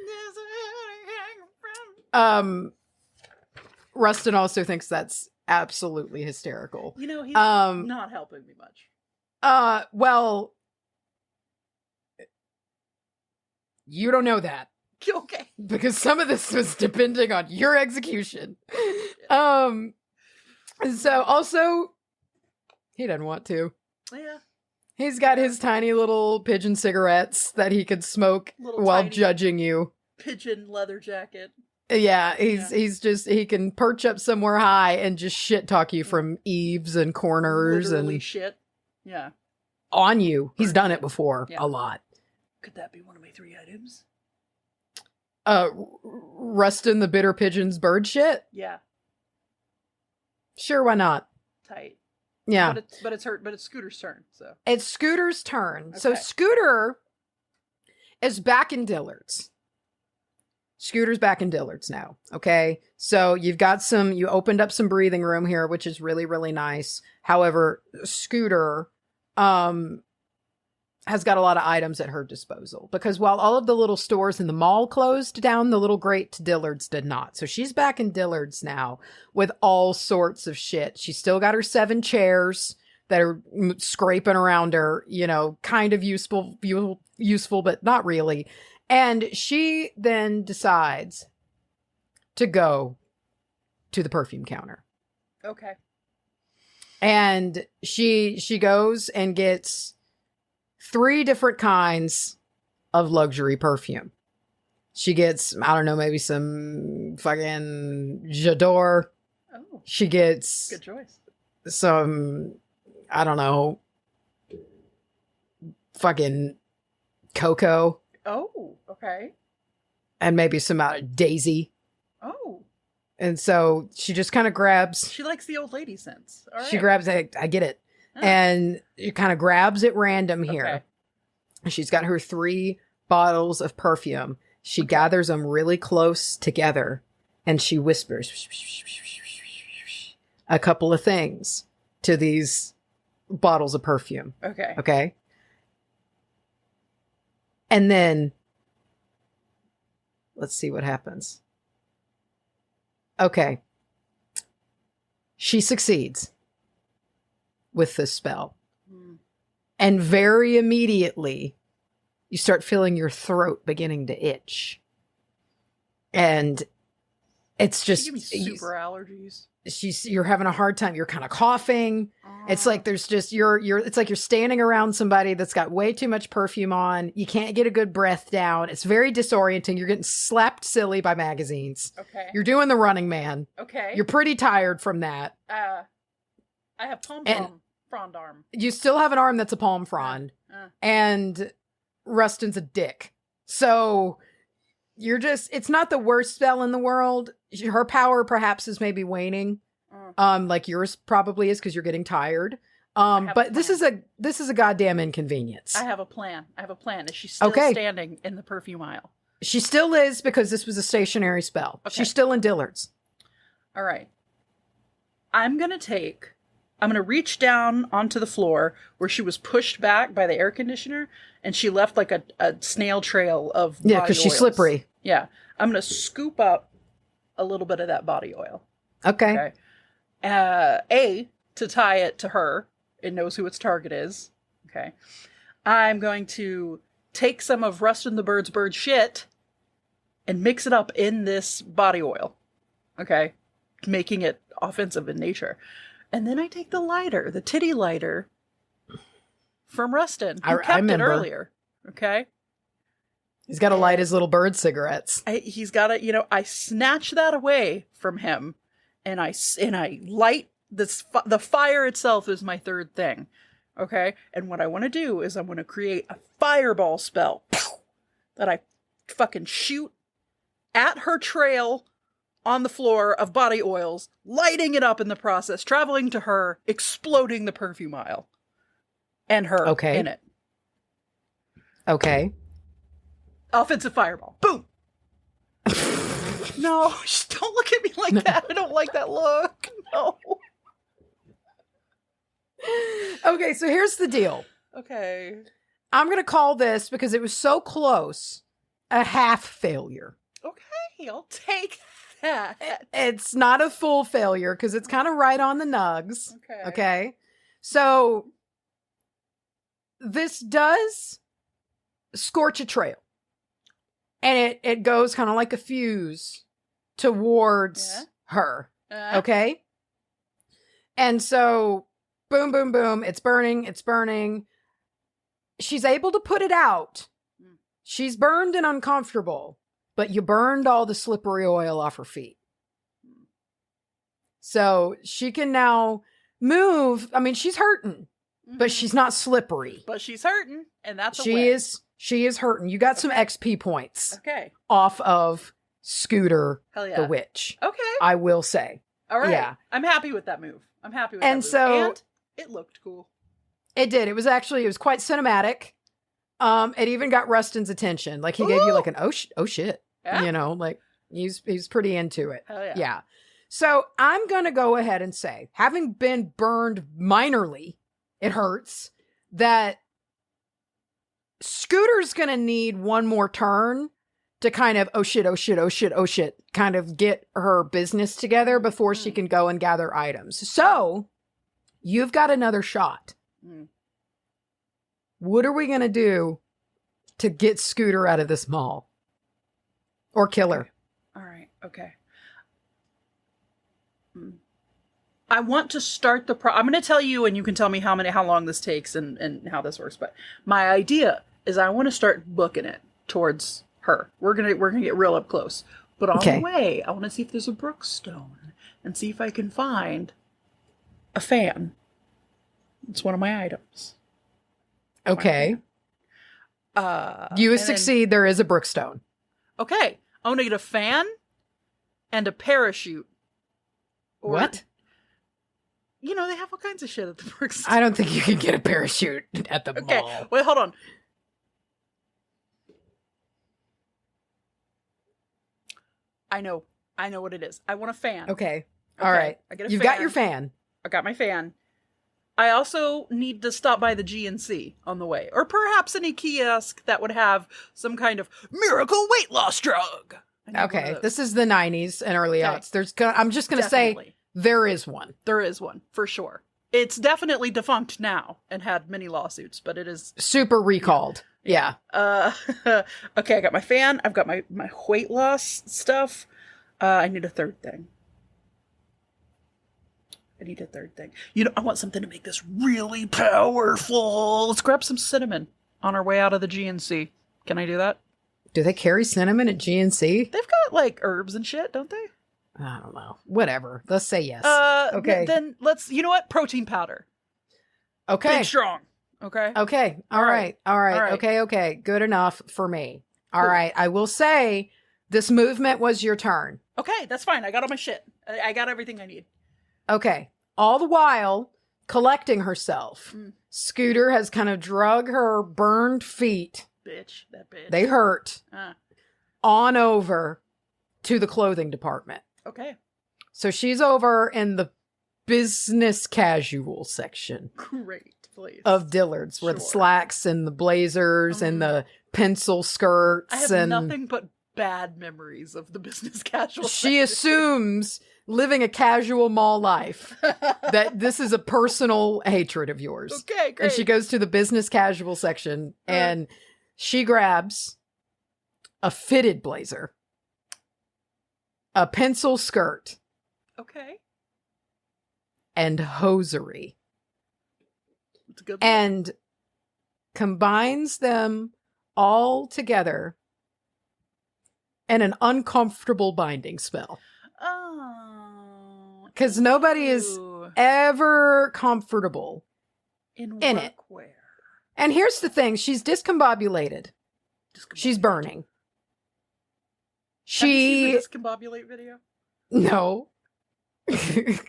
Rustin also thinks that's absolutely hysterical. He's not helping me much. Well, you don't know that. Okay. Because some of this was depending on your execution. So also, he doesn't want to. Yeah. He's got his tiny little pigeon cigarettes that he could smoke while judging you. Pigeon leather jacket. Yeah, he can perch up somewhere high and just shit talk you from eaves and corners. Literally and shit. Yeah. On you. He's done it before. Yeah. A lot. Could that be one of my 3 items? Rustin the bitter pigeon's bird shit? Yeah. Sure, why not? Tight. Yeah. But it's Scooter's turn, so. It's Scooter's turn. Okay. So Scooter is back in Dillard's. Scooter's back in Dillard's now. Okay. So you opened up some breathing room here, which is really, really nice. However, Scooter, has got a lot of items at her disposal because while all of the little stores in the mall closed down, the little great Dillard's did not. So she's back in Dillard's now with all sorts of shit. She's still got her 7 chairs that are scraping around her, kind of useful, but not really. And she then decides to go to the perfume counter. Okay. And she goes and gets 3 different kinds of luxury perfume. She gets, I don't know, maybe some fucking J'adore. Oh. She gets good choice. Some, I don't know, fucking Cocoa. Oh, okay. And maybe some Daisy. Oh. And so she just kind of grabs. She likes the old lady scents. All right. She grabs, I get it. Oh. And it kind of grabs at random here. Okay. She's got her 3 bottles of perfume. She gathers them really close together and she whispers a couple of things to these bottles of perfume. Okay. Okay. And then let's see what happens. Okay. She succeeds with this spell. And very immediately, you start feeling your throat beginning to itch. And it's just... Give me super allergies. You're having a hard time. You're kind of coughing. It's like there's just... It's like you're standing around somebody that's got way too much perfume on. You can't get a good breath down. It's very disorienting. You're getting slapped silly by magazines. Okay. You're doing the Running Man. Okay. You're pretty tired from that. I have frond arm. You still have an arm that's a palm frond. And Rustin's a dick. So you're just, it's not the worst spell in the world. Her power perhaps is maybe waning. Like yours probably is because you're getting tired. But this is a goddamn inconvenience. I have a plan. Is she still standing in the perfume aisle? She still is because this was a stationary spell. Okay. She's still in Dillard's. All right. I'm going to reach down onto the floor where she was pushed back by the air conditioner and she left like a snail trail of body because she's slippery. Yeah. I'm going to scoop up a little bit of that body oil. Okay. To tie it to her. It knows who its target is. Okay. I'm going to take some of Rustin the Bird's bird shit and mix it up in this body oil. Okay. Making it offensive in nature. And then I take the lighter, the titty lighter from Rustin, who kept it earlier. Okay. He's got to light his little bird cigarettes. He's got to, I snatch that away from him, and I light this. The fire itself is my third thing, okay? And what I want to do is I want to create a fireball spell that I fucking shoot at her trail on the floor of body oils, lighting it up in the process, traveling to her, exploding the perfume aisle, and her in it. Okay. Offensive fireball. Boom. No, just don't look at me like that. I don't like that look. No. Okay, so here's the deal. Okay. I'm going to call this, because it was so close, a half failure. Okay, I'll take that. It's not a full failure, because it's kind of right on the nugs. Okay. So this does scorch a trail. And it goes kind of like a fuse towards her. Okay? And so, boom, boom, boom. It's burning. It's burning. She's able to put it out. She's burned and uncomfortable. But you burned all the slippery oil off her feet. So she can now move. I mean, she's hurting. But she's not slippery. But she's hurting. And that's a win. She is hurting. You got some XP points. Okay. Off of Scooter the Witch. Okay. I will say. All right. Yeah. I'm happy with that move. And it looked cool. It did. It was quite cinematic. It even got Rustin's attention. Like, he gave you like an oh shit. Yeah. Like he's pretty into it. Hell yeah. Yeah. So I'm going to go ahead and say, having been burned minorly, it hurts, that Scooter's going to need one more turn to kind of, oh shit, kind of get her business together before she can go and gather items. So you've got another shot. What are we going to do to get Scooter out of this mall? Or kill her? All right. Okay. I want to start I'm going to tell you, and you can tell me how long this takes and how this works. But my idea is I want to start booking it towards her. We're gonna get real up close. But on the way, I want to see if there's a brookstone and see if I can find a fan. It's one of my items. Okay. You succeed. There is a brookstone. Okay. I want to get a fan and a parachute. What? They have all kinds of shit at the brookstone. I don't think you can get a parachute at the mall. Okay, wait, hold on. I know what it is. I want a fan. Okay. All right. I get a You've fan. got your fan. I got my fan. I also need to stop by the GNC on the way. Or perhaps any kiosk that would have some kind of miracle weight loss drug. Okay. This is the 90s and early aughts. I'm just going to say there is one. There is one, for sure. It's definitely defunct now and had many lawsuits, but it is super recalled. Yeah. Okay, I got my fan. I've got my weight loss stuff. I need a third thing. I want something to make this really powerful. Let's grab some cinnamon on our way out of the GNC. Can I do that? Do they carry cinnamon at GNC? They've got like herbs and shit, don't they? I don't know. Whatever. Let's say yes. Okay. Then let's, protein powder. Okay. Big strong. Okay. Okay. All right. Okay. Good enough for me. All right. I will say this movement was your turn. Okay. That's fine. I got all my shit. I got everything I need. Okay. All the while collecting herself, Scooter has kind of drug her burned feet. That bitch. They hurt. On over to the clothing department. Okay. So she's over in the business casual section. Great place. Of Dillard's, where the slacks and the blazers and the pencil skirts. I have nothing but bad memories of the business casual She assumes, living a casual mall life, that this is a personal hatred of yours. Okay, great. And she goes to the business casual section and she grabs a fitted blazer, a pencil skirt. Okay. And hosiery. It's a good and combines them all together and an uncomfortable binding spell. Oh. Because nobody is ever comfortable in it. Workwear. And here's the thing. She's discombobulated. She's burning. Have you seen the discombobulate video? No. Right.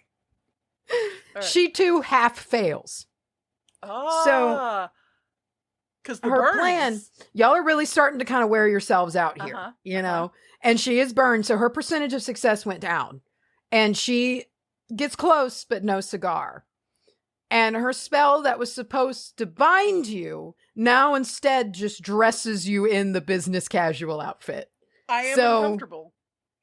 She too half fails. Oh. So because her plan, y'all are really starting to kind of wear yourselves out here, you know? And she is burned. So her percentage of success went down. And she gets close, but no cigar. And her spell that was supposed to bind you now instead just dresses you in the business casual outfit. I am uncomfortable.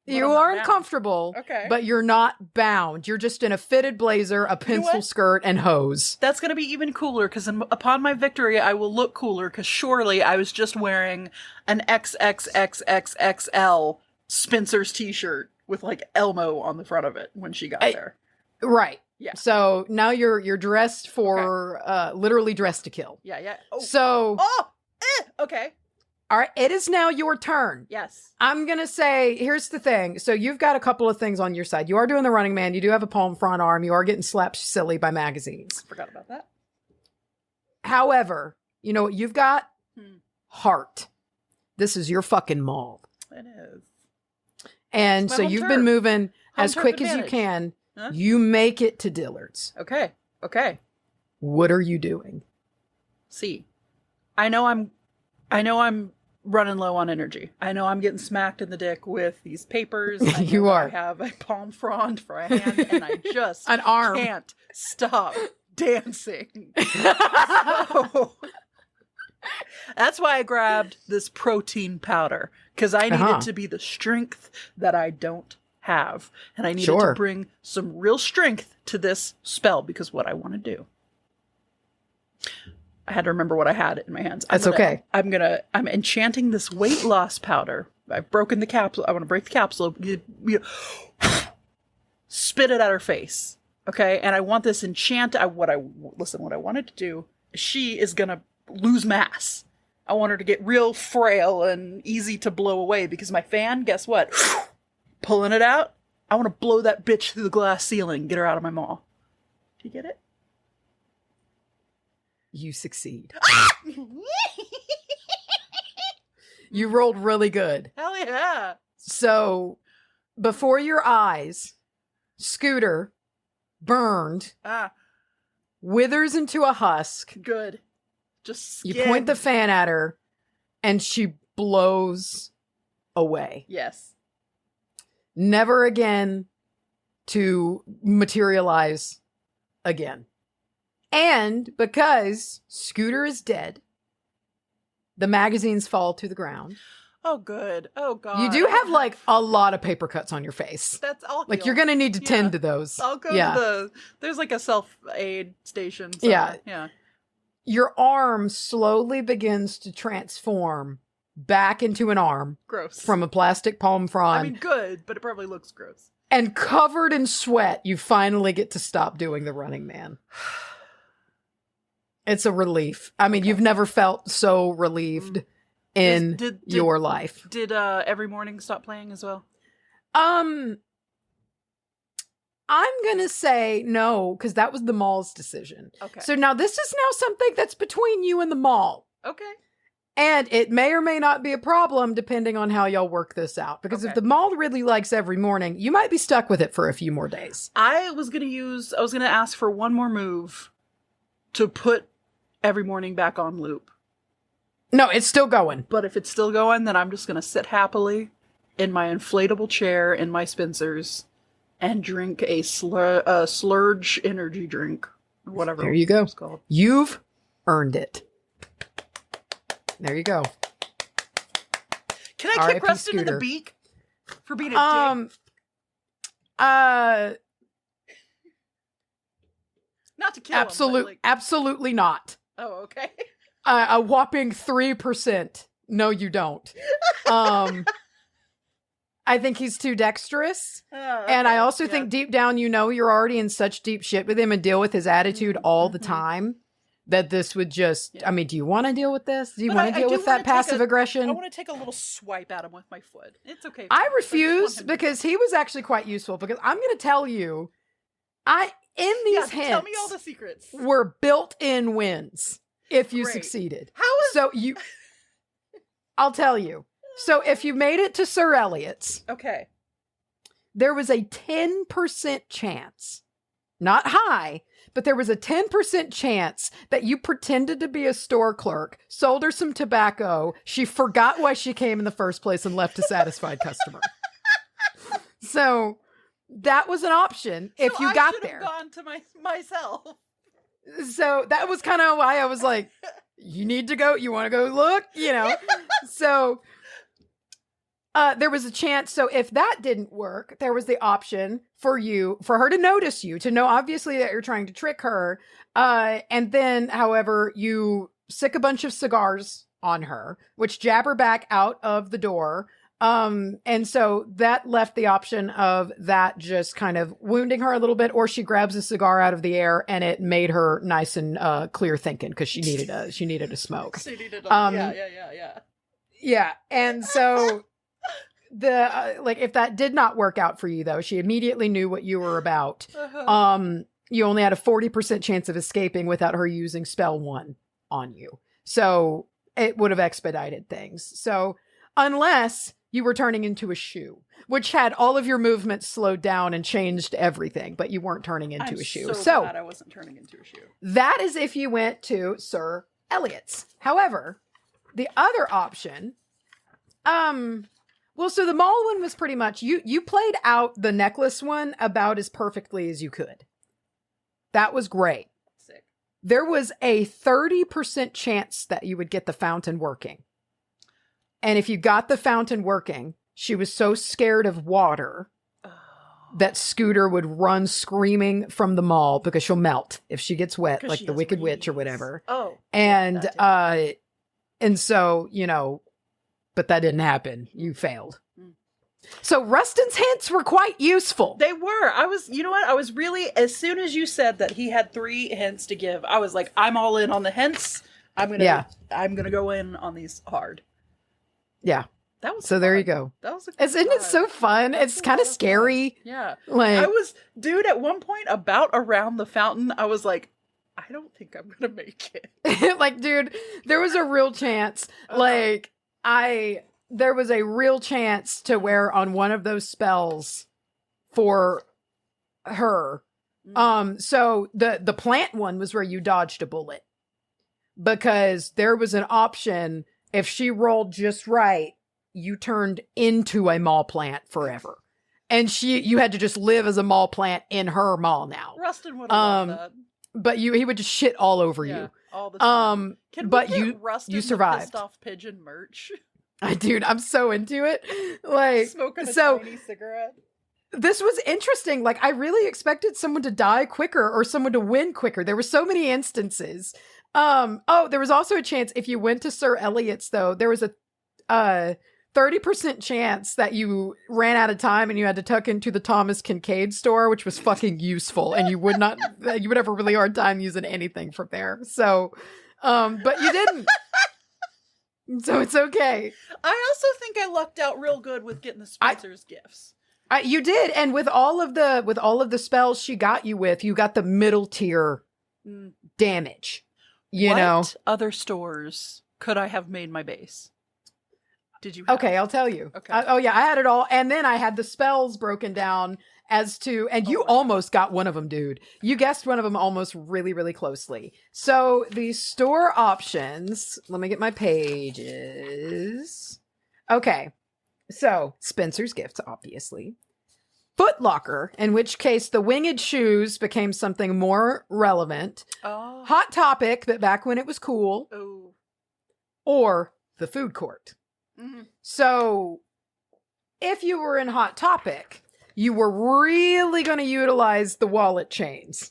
You are uncomfortable, but you're not bound. You're just in a fitted blazer, a pencil skirt, and hose. That's going to be even cooler because upon my victory, I will look cooler because surely I was just wearing an XXXXXL Spencer's t-shirt with like Elmo on the front of it when she got there. Right. Yeah. So now you're dressed for literally dressed to kill. Yeah, yeah. Oh. So okay. All right, it is now your turn. Yes. I'm going to say, here's the thing. So you've got a couple of things on your side. You are doing the running man. You do have a palm front arm. You are getting slapped silly by magazines. Forgot about that. However, you know what you've got? Heart. This is your fucking mall. It is. And so you've been moving as quick as you can. Huh? You make it to Dillard's. Okay. What are you doing? See, I know I'm running low on energy. I know I'm getting smacked in the dick with these papers. You are. I have a palm frond for a hand, and I just an arm. Can't stop dancing. So, that's why I grabbed this protein powder, because I needed to be the strength that I don't have. And I needed to bring some real strength to this spell, because what I want to do. I had to remember what I had in my hands. That's okay. I'm enchanting this weight loss powder. I've broken the capsule. I want to break the capsule. Spit it at her face. Okay. And I want this what I wanted to do, she is going to lose mass. I want her to get real frail and easy to blow away, because my fan, guess what? Pulling it out. I want to blow that bitch through the glass ceiling, get her out of my maw. Do you get it? You succeed. You rolled really good. Hell yeah. So, before your eyes, Scooter, burned, withers into a husk. Good. Just skin. You point the fan at her, and she blows away. Yes. Never again to materialize again. And because Scooter is dead, the magazines fall to the ground. Oh, good. Oh, God. You do have like a lot of paper cuts on your face. That's all. Like you're going to need to tend to those. I'll go to there's like a self-aid station. So, yeah. Your arm slowly begins to transform back into an arm. Gross. From a plastic palm frond. I mean, good, but it probably looks gross. And covered in sweat, you finally get to stop doing the running man. It's a relief. I mean, you've never felt so relieved in your life. Did Every Morning stop playing as well? I'm going to say no, because that was the mall's decision. Okay. So now this is now something that's between you and the mall. Okay. And it may or may not be a problem depending on how y'all work this out. Because if the mall really likes Every Morning, you might be stuck with it for a few more days. I was going to ask for one more move to put Every Morning back on loop. No, it's still going. But if it's still going, then I'm just going to sit happily in my inflatable chair in my Spencer's and drink a Slurge energy drink. Or whatever. There you go. It's called. You've earned it. There you go. Can I kick Rustin in the beak for being a dick? Not to kill him. Absolutely not. Oh, okay. A whopping 3%. No, you don't. I think he's too dexterous. And I also think deep down, you're already in such deep shit with him and deal with his attitude all the time that this would just, I mean, do you want to deal with this? Do you want to deal with wanna that passive aggression? I want to take a little swipe at him with my foot. It's okay. I refuse because he was actually quite useful because I'm going to tell you, these hints, tell me all the secrets. Were built-in wins if you succeeded. I'll tell you. So if you made it to Sir Eliot's, okay, there was a 10% chance, not high, but there was a 10% chance that you pretended to be a store clerk, sold her some tobacco, she forgot why she came in the first place and left a satisfied customer. So that was an option if you got there. I should have gone to myself. So that was kind of why I was like, you need to go, you want to go look, So there was a chance. So if that didn't work, there was the option for her to notice you, to know obviously that you're trying to trick her. And then, however, you sick a bunch of cigars on her, which jab her back out of the door. And so that left the option of that just kind of wounding her a little bit, or she grabs a cigar out of the air and it made her nice and clear thinking because she needed a smoke. She needed yeah. Yeah. And so if that did not work out for you though, she immediately knew what you were about. You only had a 40% chance of escaping without her using spell 1 on you. So it would have expedited things. So unless you were turning into a shoe, which had all of your movements slowed down and changed everything, but you weren't turning into a shoe. So glad I wasn't turning into a shoe. That is if you went to Sir Eliot's. However, the other option, so the mall one was pretty much, you played out the necklace one about as perfectly as you could. That was great. Sick. There was a 30% chance that you would get the fountain working. And if you got the fountain working, she was so scared of water that Scooter would run screaming from the mall because she'll melt if she gets wet, like the Wicked Witch or whatever. Oh. And so, but that didn't happen. You failed. So Rustin's hints were quite useful. They were. I was really, as soon as you said that he had 3 hints to give, I was like, I'm all in on the hints. I'm going to go in on these hard. Yeah. That was so fun. There you go. That was Isn't it so fun? It's kind of scary. Fun. Yeah. Like, dude, at one point about around the fountain, I was like, I don't think I'm going to make it. Like, dude, there was a real chance. There was a real chance to where on one of those spells for her. So the plant one was where you dodged a bullet because there was an option. If she rolled just right, you turned into a mall plant forever. And you had to just live as a mall plant in her mall now. Rustin would have loved that. But he would just shit all over you. All the time. But you survived. Pissed off pigeon merch? Dude, I'm so into it. Like, smoking a tiny cigarette. This was interesting. Like, I really expected someone to die quicker or someone to win quicker. There were so many instances. There was also a chance if you went to Sir Eliot's, though, there was a 30% chance that you ran out of time and you had to tuck into the Thomas Kincaid store, which was fucking useful, and you would have a really hard time using anything from there. So, but you didn't. So it's okay. I also think I lucked out real good with getting the Spencer's gifts. You did, and with all of the spells she got you with, you got the middle tier damage. What other stores could I have made my base? Did you? Okay, I'll tell you. Okay. I had it all, and then I had the spells broken down as to, and you almost got one of them, dude. You guessed one of them almost really, really closely. So the store options. Let me get my pages. Okay, so Spencer's Gifts, obviously. Foot Locker, in which case the winged shoes became something more relevant. Oh. Hot Topic, but back when it was cool. Oh. Or the food court. Mm-hmm. So if you were in Hot Topic, you were really going to utilize the wallet chains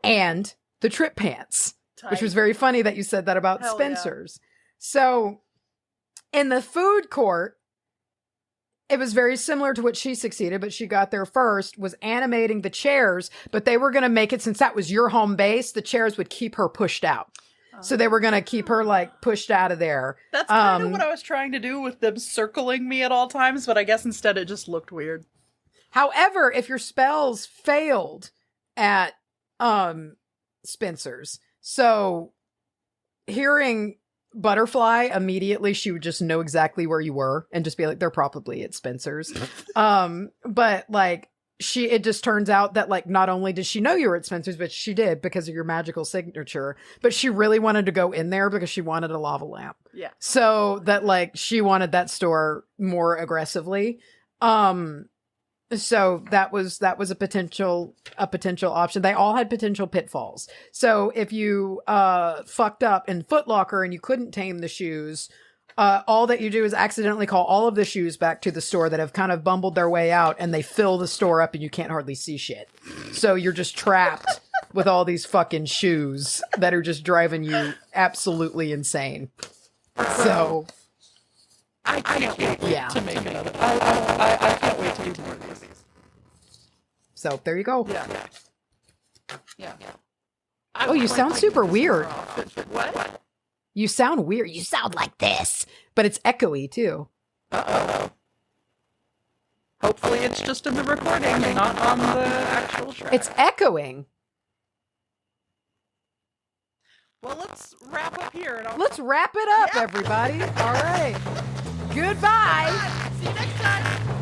and the trip pants, which was very funny that you said that about Spencer's. Yeah. So in the food court, It was very similar to what she succeeded, but she got there first, was animating the chairs, but they were going to make it, since that was your home base, the chairs would keep her pushed out. So they were going to keep her like pushed out of there. That's kind of what I was trying to do with them circling me at all times, but I guess instead it just looked weird. However, if your spells failed at Spencer's, so hearing Butterfly, immediately she would just know exactly where you were and just be like, they're probably at Spencer's. But like it just turns out that like not only did she know you were at Spencer's, but she did because of your magical signature, but she really wanted to go in there because she wanted a lava lamp. Yeah. So that like she wanted that store more aggressively. So that was a potential option. They all had potential pitfalls. So if you fucked up in Foot Locker and you couldn't tame the shoes, all that you do is accidentally call all of the shoes back to the store that have kind of bumbled their way out, and they fill the store up and you can't hardly see shit. So you're just trapped with all these fucking shoes that are just driving you absolutely insane. So I can't wait to make another. I can't wait to do more of these. So there you go. Yeah. Oh, you sound super weird. What? You sound weird. You sound like this, but it's echoey too. Uh-oh. Hopefully it's just in the recording and not on the actual track. It's echoing. Well, let's wrap up here. And Let's wrap it up, everybody. All right. Goodbye. See you next time.